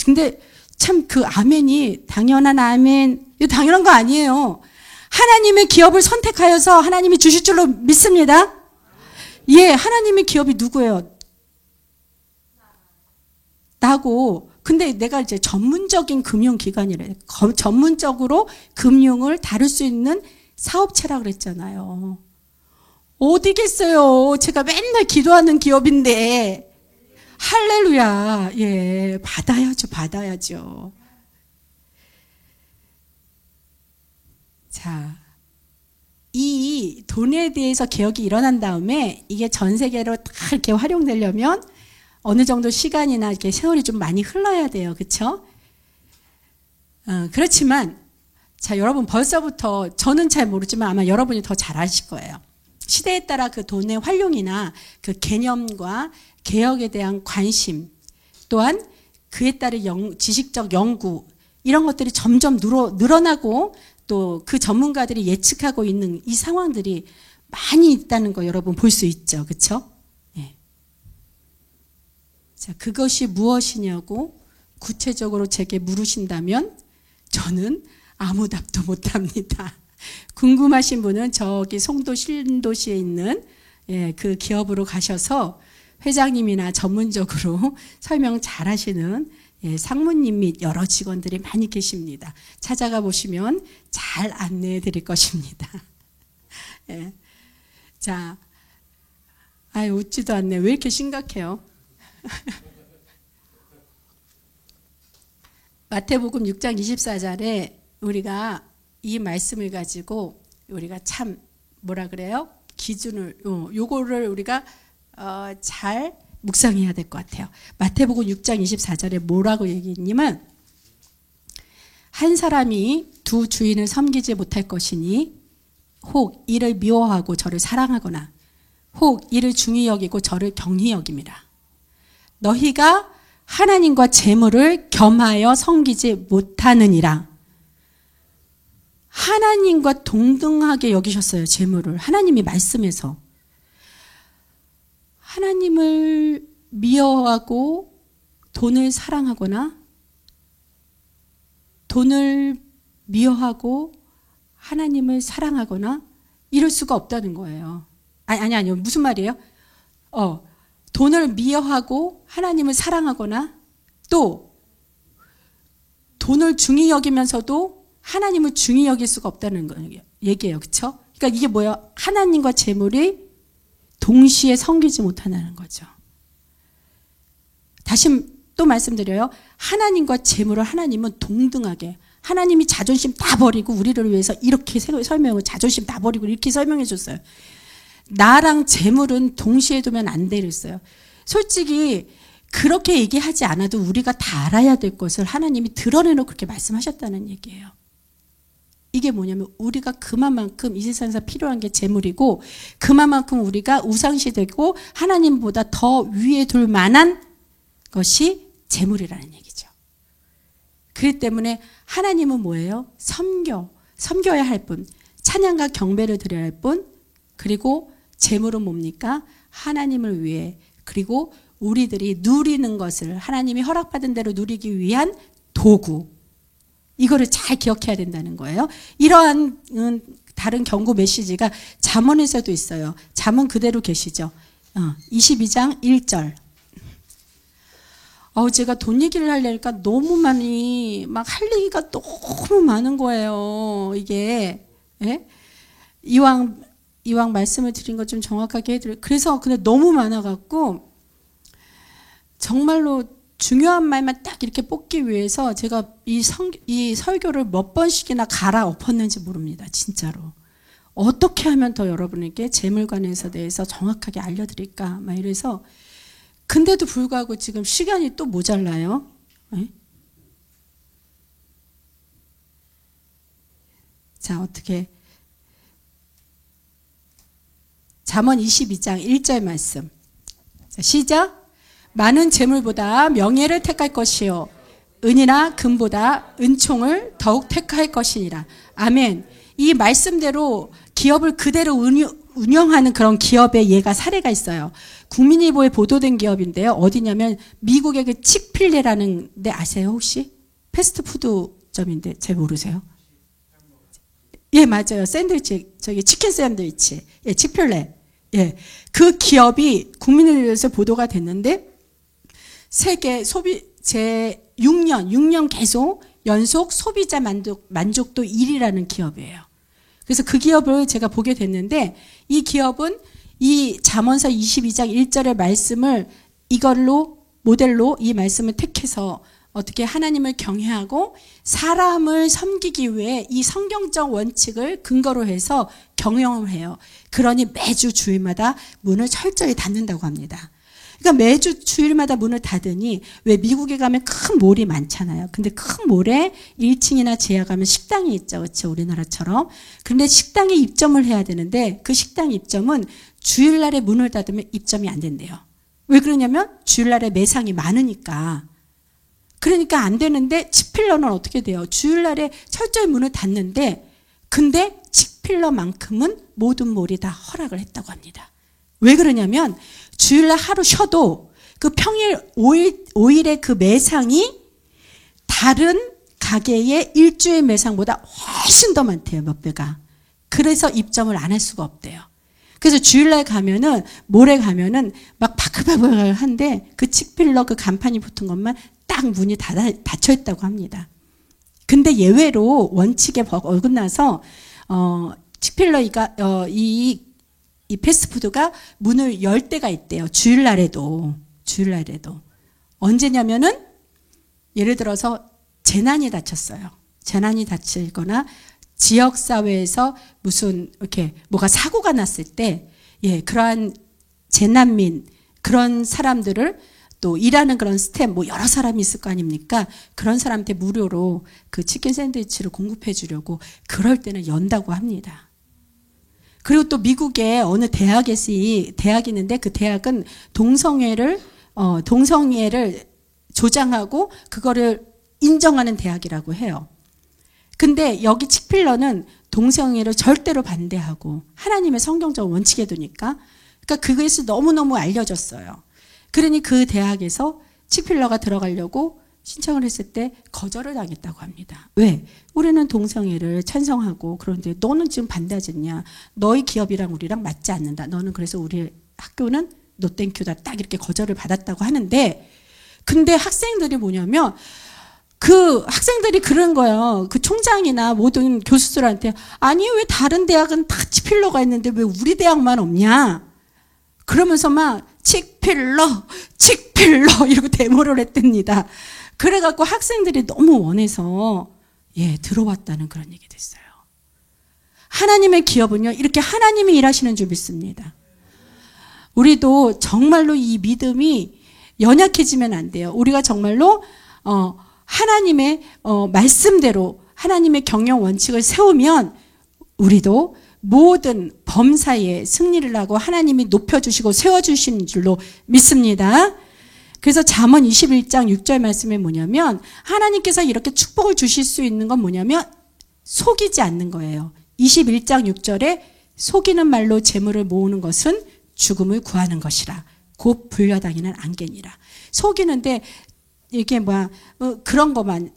근데 참 그 아멘이 당연한 아멘, 이거 당연한 거 아니에요. 하나님의 기업을 선택하여서 하나님이 주실 줄로 믿습니다. 예, 하나님의 기업이 누구예요? 나고. 근데 내가 이제 전문적인 금융기관이래. 전문적으로 금융을 다룰 수 있는 사업체라 그랬잖아요. 어디겠어요? 제가 맨날 기도하는 기업인데. 할렐루야. 예, 받아야죠. 자, 이 돈에 대해서 개혁이 일어난 다음에 이게 전 세계로 다 이렇게 활용되려면 어느 정도 시간이나 이렇게 세월이 좀 많이 흘러야 돼요. 그렇죠? 그렇지만 자, 여러분 벌써부터 저는 잘 모르지만 아마 여러분이 더 잘 아실 거예요. 시대에 따라 그 돈의 활용이나 그 개념과 개혁에 대한 관심 또한 그에 따른 지식적 연구 이런 것들이 점점 늘어나고 또 그 전문가들이 예측하고 있는 이 상황들이 많이 있다는 거 여러분 볼 수 있죠. 그렇죠? 예. 자, 그것이 무엇이냐고 구체적으로 제게 물으신다면 저는 아무 답도 못합니다. 궁금하신 분은 저기 송도 신도시에 있는 그 기업으로 가셔서 회장님이나 전문적으로 설명 잘 하시는 상무님 및 여러 직원들이 많이 계십니다. 찾아가 보시면 잘 안내해 드릴 것입니다. 예. 자, 웃지도 않네. 왜 이렇게 심각해요? 마태복음 6장 24절에 우리가 이 말씀을 가지고 우리가 참 뭐라 그래요? 기준을 요거를 우리가 잘 묵상해야 될 것 같아요. 마태복음 6장 24절에 뭐라고 얘기했냐면 한 사람이 두 주인을 섬기지 못할 것이니 혹 이를 미워하고 저를 사랑하거나 혹 이를 중히 여기고 저를 경히 여김이라. 너희가 하나님과 재물을 겸하여 섬기지 못하느니라. 하나님과 동등하게 여기셨어요. 재물을. 하나님이 말씀에서. 하나님을 미워하고 돈을 사랑하거나 돈을 미워하고 하나님을 사랑하거나 이럴 수가 없다는 거예요. 아니요. 무슨 말이에요? 돈을 미워하고 하나님을 사랑하거나 또 돈을 중히 여기면서도 하나님을 중히 여길 수가 없다는 거예요. 얘기예요. 그렇죠? 그러니까 이게 뭐예요? 하나님과 재물이 동시에 섬기지 못한다는 거죠. 다시 또 말씀드려요. 하나님과 재물을 하나님은 동등하게 하나님이 자존심 다 버리고 우리를 위해서 이렇게 설명을 자존심 다 버리고 이렇게 설명해 줬어요. 나랑 재물은 동시에 두면 안 돼 이랬어요. 솔직히 그렇게 얘기하지 않아도 우리가 다 알아야 될 것을 하나님이 드러내놓고 그렇게 말씀하셨다는 얘기예요. 이게 뭐냐면 우리가 그만큼 이 세상에서 필요한 게 재물이고 그만큼 우리가 우상시되고 하나님보다 더 위에 둘 만한 것이 재물이라는 얘기죠. 그렇기 때문에 하나님은 뭐예요? 섬겨야 할 뿐, 찬양과 경배를 드려야 할 뿐, 그리고 재물은 뭡니까? 하나님을 위해 그리고 우리들이 누리는 것을 하나님이 허락받은 대로 누리기 위한 도구, 이거를 잘 기억해야 된다는 거예요. 이러한 다른 경고 메시지가 잠언에서도 있어요. 잠언 그대로 계시죠. 22장 1절. 제가 돈 얘기를 하려니까 너무 많이 막 할 얘기가 너무 많은 거예요. 이게 이왕 말씀을 드린 것 좀 정확하게 해드려요. 그래서 근데 너무 많아갖고 정말로 중요한 말만 딱 이렇게 뽑기 위해서 제가 이 설교를 몇 번씩이나 갈아엎었는지 모릅니다. 진짜로. 어떻게 하면 더 여러분에게 재물관에서 대해서 정확하게 알려드릴까 막 이래서 근데도 불구하고 지금 시간이 또 모자라요. 자, 어떻게 잠언 22장 1절 말씀. 자, 시작. 많은 재물보다 명예를 택할 것이요 은이나 금보다 은총을 더욱 택할 것이니라. 아멘. 이 말씀대로 기업을 그대로 운영하는 그런 기업의 예가 사례가 있어요. 국민일보에 보도된 기업인데요. 어디냐면 미국의 그 칙필레라는 데 아세요 혹시? 패스트푸드점인데 잘 모르세요? 예, 맞아요. 샌드위치, 저기 치킨 샌드위치. 예, 칙필레. 예. 그 기업이 국민일보에서 보도가 됐는데 세계 제 6년 계속 연속 소비자 만족도 1위라는 기업이에요. 그래서 그 기업을 제가 보게 됐는데 이 기업은 이 잠언서 22장 1절의 말씀을 이걸로 모델로 이 말씀을 택해서 어떻게 하나님을 경외하고 사람을 섬기기 위해 이 성경적 원칙을 근거로 해서 경영을 해요. 그러니 매주 주일마다 문을 철저히 닫는다고 합니다. 그러니까 매주 주일마다 문을 닫으니 왜 미국에 가면 큰 몰이 많잖아요. 근데 큰 몰에 1층이나 지하 가면 식당이 있죠. 그렇죠? 우리나라처럼. 그런데 식당에 입점을 해야 되는데 그 식당 입점은 주일날에 문을 닫으면 입점이 안 된대요. 왜 그러냐면 주일날에 매상이 많으니까. 그러니까 안 되는데 치필러는 어떻게 돼요? 주일날에 철저히 문을 닫는데 근데 치필러만큼은 모든 몰이 다 허락을 했다고 합니다. 왜 그러냐면 주일날 하루 쉬어도 그 평일 5일의 그 매상이 다른 가게의 일주일 매상보다 훨씬 더 많대요. 몇 배가. 그래서 입점을 안 할 수가 없대요. 그래서 주일날 가면은 몰에 가면은 막 바글바글한데 그 치필러 그 간판이 붙은 것만 딱 문이 닫혀 있다고 합니다. 근데 예외로 원칙에 어긋나서 치필러가 이 패스트푸드가 문을 열 때가 있대요. 주일날에도. 언제냐면은 예를 들어서 재난이 닥쳤어요. 재난이 닥치거나 지역사회에서 무슨 이렇게 뭐가 사고가 났을 때, 예, 그러한 재난민, 그런 사람들을 또 일하는 그런 스텝, 뭐 여러 사람이 있을 거 아닙니까? 그런 사람한테 무료로 그 치킨 샌드위치를 공급해 주려고 그럴 때는 연다고 합니다. 그리고 또 미국에 어느 대학이 있는데 그 대학은 동성애를 조장하고 그거를 인정하는 대학이라고 해요. 근데 여기 치필러는 동성애를 절대로 반대하고 하나님의 성경적 원칙에 두니까 그러니까 그것이 너무너무 알려졌어요. 그러니 그 대학에서 치필러가 들어가려고 신청을 했을 때 거절을 당했다고 합니다. 왜? 우리는 동성애를 찬성하고 그런데 너는 지금 반대하지 않냐. 너희 기업이랑 우리랑 맞지 않는다. 너는 그래서 우리 학교는 노땡큐다. 딱 이렇게 거절을 받았다고 하는데 근데 학생들이 뭐냐면 그 학생들이 그런 거예요. 그 총장이나 모든 교수들한테 아니 왜 다른 대학은 다 치필러가 있는데 왜 우리 대학만 없냐. 그러면서 막 치필러 이러고 데모를 했답니다. 그래갖고 학생들이 너무 원해서 들어왔다는 그런 얘기 됐어요. 하나님의 기업은요 이렇게 하나님이 일하시는 줄 믿습니다. 우리도 정말로 이 믿음이 연약해지면 안 돼요. 우리가 정말로 하나님의 말씀대로 하나님의 경영 원칙을 세우면 우리도 모든 범사에 승리를 하고 하나님이 높여주시고 세워주시는 줄로 믿습니다. 그래서 잠언 21장 6절 말씀에 뭐냐면 하나님께서 이렇게 축복을 주실 수 있는 건 뭐냐면 속이지 않는 거예요. 21장 6절에 속이는 말로 재물을 모으는 것은 죽음을 구하는 것이라 곧 불려다니는 안개니라. 속이는데 이게 그런 것만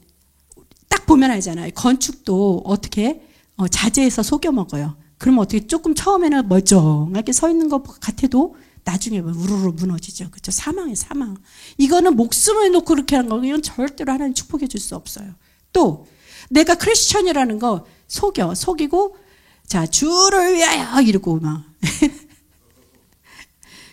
딱 보면 알잖아요. 건축도 어떻게 자재에서 속여 먹어요. 그러면 어떻게 조금 처음에는 멀쩡하게 서 있는 것 같아도 나중에 우르르 무너지죠. 그렇죠? 사망이에요, 사망. 이거는 목숨을 놓고 그렇게 하는 거 이건 절대로 하나님 축복해 줄 수 없어요. 또 내가 크리스천이라는 거 속이고 자 주를 위하여 이러고 막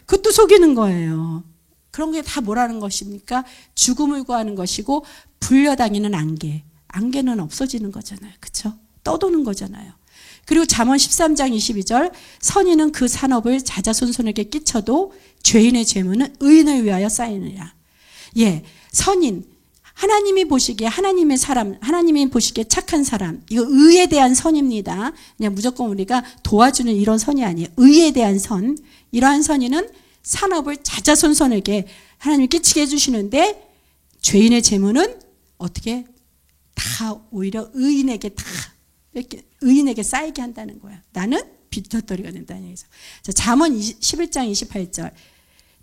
그것도 속이는 거예요. 그런 게 다 뭐라는 것입니까? 죽음을 구하는 것이고 불려다니는 안개. 안개는 없어지는 거잖아요. 그렇죠? 떠도는 거잖아요. 그리고 잠언 13장 22절 선인은 그 산업을 자자손손에게 끼쳐도 죄인의 죄문은 의인을 위하여 쌓이느니라. 선인 하나님이 보시기에 하나님의 사람, 하나님이 보시기에 착한 사람, 이거 의에 대한 선입니다. 그냥 무조건 우리가 도와주는 이런 선이 아니에요. 의에 대한 선, 이러한 선인은 산업을 자자손손에게 하나님이 끼치게 해주시는데 죄인의 재물은 어떻게 다 오히려 의인에게 쌓이게 한다는 거야. 나는 빚더리가 된다는 얘기죠. 잠언 11장 28절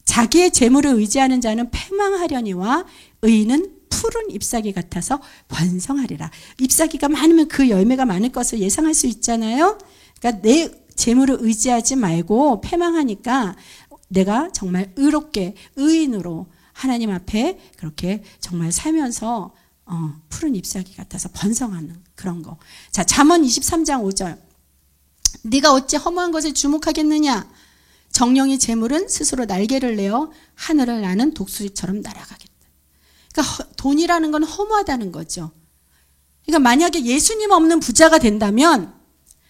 자기의 재물을 의지하는 자는 패망하려니와 의인은 푸른 잎사귀 같아서 번성하리라. 잎사귀가 많으면 그 열매가 많을 것을 예상할 수 있잖아요. 그러니까 내 재물을 의지하지 말고 패망하니까 내가 정말 의롭게 의인으로 하나님 앞에 그렇게 정말 살면서 푸른 잎사귀 같아서 번성하는 그런 거. 자, 잠언 23장 5절. 네가 어찌 허무한 것에 주목하겠느냐? 정령의 재물은 스스로 날개를 내어 하늘을 나는 독수리처럼 날아가겠다. 그러니까 돈이라는 건 허무하다는 거죠. 그러니까 만약에 예수님 없는 부자가 된다면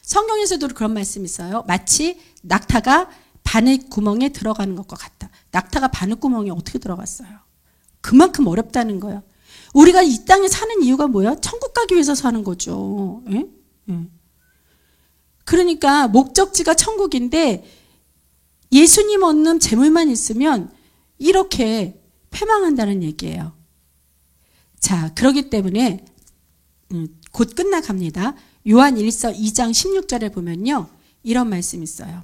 성경에서도 그런 말씀이 있어요. 마치 낙타가 바늘구멍에 들어가는 것과 같다. 낙타가 바늘구멍에 어떻게 들어갔어요? 그만큼 어렵다는 거예요. 우리가 이 땅에 사는 이유가 뭐야? 천국 가기 위해서 사는 거죠. 예? 예. 그러니까 목적지가 천국인데 예수님 얻는 재물만 있으면 이렇게 패망한다는 얘기예요. 자, 그렇기 때문에 곧 끝나갑니다. 요한 1서 2장 16절에 보면요. 이런 말씀이 있어요.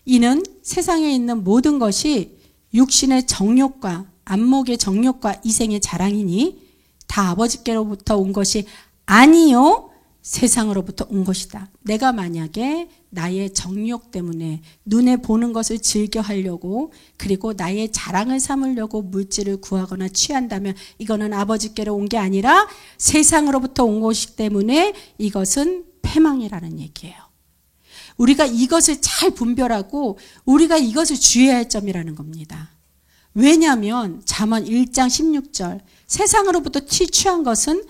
이는 세상에 있는 모든 것이 육신의 정욕과 안목의 정욕과 이생의 자랑이니 다 아버지께로부터 온 것이 아니요 세상으로부터 온 것이다. 내가 만약에 나의 정욕 때문에 눈에 보는 것을 즐겨 하려고 그리고 나의 자랑을 삼으려고 물질을 구하거나 취한다면 이거는 아버지께로 온 게 아니라 세상으로부터 온 것이기 때문에 이것은 패망이라는 얘기예요. 우리가 이것을 잘 분별하고 우리가 이것을 주의해야 할 점이라는 겁니다. 왜냐하면 잠언 1장 16절 세상으로부터 취한 것은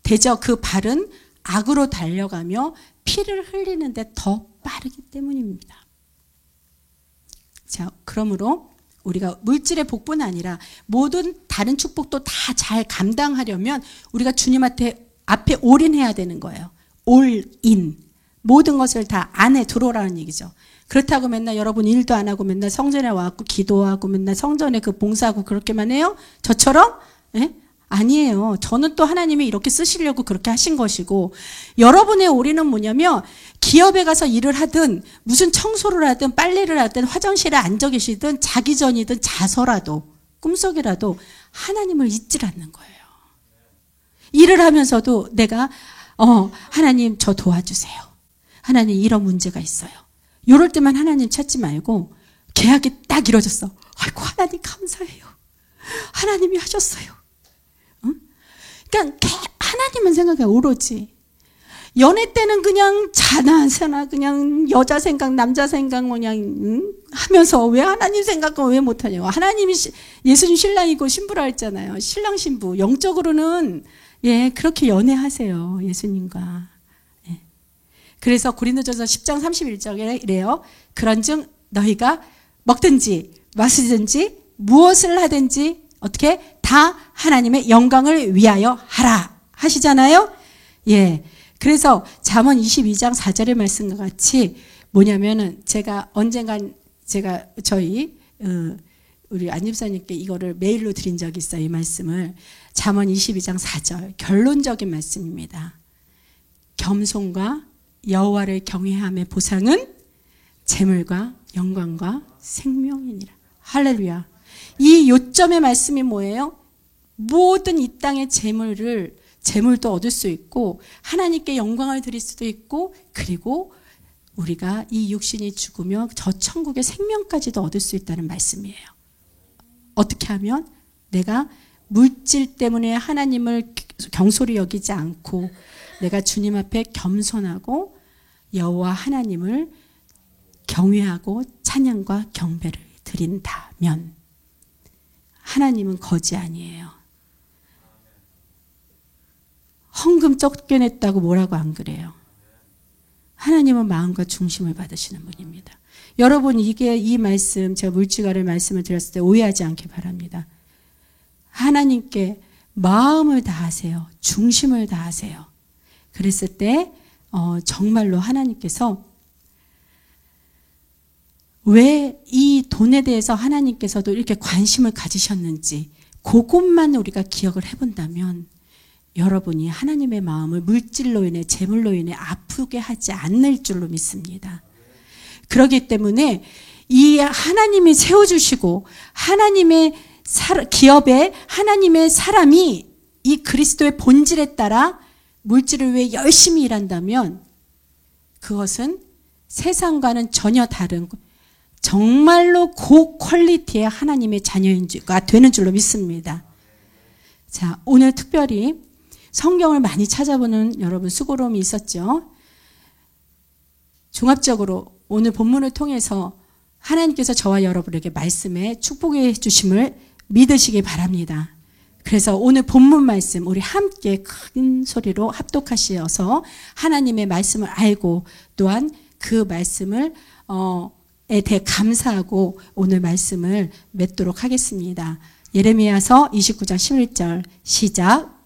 대저 그 발은 악으로 달려가며 피를 흘리는데 더 빠르기 때문입니다. 자, 그러므로 우리가 물질의 복뿐 아니라 모든 다른 축복도 다 잘 감당하려면 우리가 주님 앞에 올인해야 되는 거예요. 올인. 모든 것을 다 안에 들어오라는 얘기죠. 그렇다고 맨날 여러분 일도 안 하고 맨날 성전에 와갖고 기도하고 맨날 성전에 그 봉사하고 그렇게만 해요? 저처럼? 예? 아니에요. 저는 또 하나님이 이렇게 쓰시려고 그렇게 하신 것이고 여러분의 올인은 뭐냐면 기업에 가서 일을 하든 무슨 청소를 하든 빨래를 하든 화장실에 앉아 계시든 자기 전이든 자서라도 꿈속이라도 하나님을 잊지 않는 거예요. 일을 하면서도 내가 하나님 저 도와주세요. 하나님 이런 문제가 있어요. 이럴 때만 하나님 찾지 말고 계약이 딱 이루어졌어. 아이고 하나님 감사해요. 하나님이 하셨어요. 그러니까 하나님만 생각해 오로지. 연애 때는 그냥 자나서나 그냥 여자 생각 남자 생각 그냥 하면서 왜 하나님 생각은 왜 못하냐고. 하나님이 예수님 신랑이고 신부라 했잖아요. 신랑 신부 영적으로는 그렇게 연애하세요. 예수님과. 그래서 고린도전서 10장 31절에 이래요. 그런즉 너희가 먹든지 마시든지 무엇을 하든지 어떻게 다 하나님의 영광을 위하여 하라 하시잖아요. 예. 그래서 잠언 22장 4절의 말씀과 같이 뭐냐면은 제가 언젠간 저희 우리 안 집사님께 이거를 메일로 드린 적이 있어요. 이 말씀을. 잠언 22장 4절 결론적인 말씀입니다. 겸손과 여호와를 경외함의 보상은 재물과 영광과 생명이니라. 할렐루야. 이 요점의 말씀이 뭐예요? 모든 이 땅의 재물도 얻을 수 있고 하나님께 영광을 드릴 수도 있고 그리고 우리가 이 육신이 죽으며 저 천국의 생명까지도 얻을 수 있다는 말씀이에요. 어떻게 하면 내가 물질 때문에 하나님을 경솔히 여기지 않고 내가 주님 앞에 겸손하고 여호와 하나님을 경외하고 찬양과 경배를 드린다면 하나님은 거지 아니에요. 헌금 쫓겨냈다고 뭐라고 안 그래요. 하나님은 마음과 중심을 받으시는 분입니다. 여러분 이 말씀 제가 물질가를 말씀을 드렸을 때 오해하지 않게 바랍니다. 하나님께 마음을 다하세요. 중심을 다하세요. 그랬을 때 정말로 하나님께서 왜 이 돈에 대해서 하나님께서도 이렇게 관심을 가지셨는지 그것만 우리가 기억을 해본다면 여러분이 하나님의 마음을 물질로 인해 재물로 인해 아프게 하지 않을 줄로 믿습니다. 그렇기 때문에 이 하나님이 세워주시고 하나님의 기업에 하나님의 사람이 이 그리스도의 본질에 따라 물질을 위해 열심히 일한다면 그것은 세상과는 전혀 다른 정말로 고퀄리티의 하나님의 자녀가 되는 줄로 믿습니다. 자, 오늘 특별히 성경을 많이 찾아보는 여러분 수고로움이 있었죠. 종합적으로 오늘 본문을 통해서 하나님께서 저와 여러분에게 말씀에 축복해 주심을 믿으시기 바랍니다. 그래서 오늘 본문 말씀 우리 함께 큰 소리로 합독하시어서 하나님의 말씀을 알고 또한 그 말씀을 대해 감사하고 오늘 말씀을 맺도록 하겠습니다. 예레미야서 29장 11절 시작.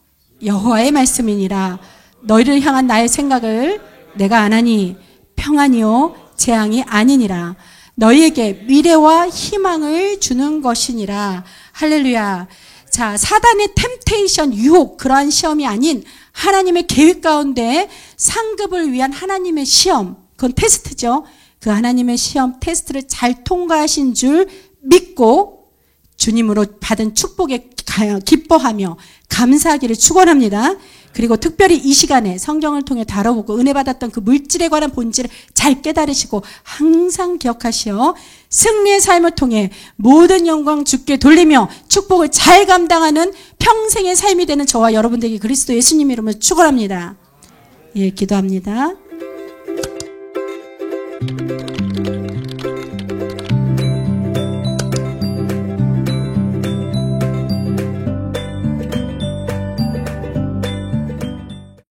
여호와의 말씀이니라. 너희를 향한 나의 생각을 내가 아나니 평안이요 재앙이 아니니라. 너희에게 미래와 희망을 주는 것이니라. 할렐루야. 자, 사단의 템테이션, 유혹, 그러한 시험이 아닌 하나님의 계획 가운데 상급을 위한 하나님의 시험, 그건 테스트죠. 그 하나님의 시험, 테스트를 잘 통과하신 줄 믿고 주님으로 받은 축복에 기뻐하며 감사하기를 축원합니다. 그리고 특별히 이 시간에 성경을 통해 다뤄보고 은혜 받았던 그 물질에 관한 본질을 잘 깨달으시고 항상 기억하시어 승리의 삶을 통해 모든 영광 주께 돌리며 축복을 잘 감당하는 평생의 삶이 되는 저와 여러분들에게 그리스도 예수님 이름으로 축원합니다. 예, 기도합니다.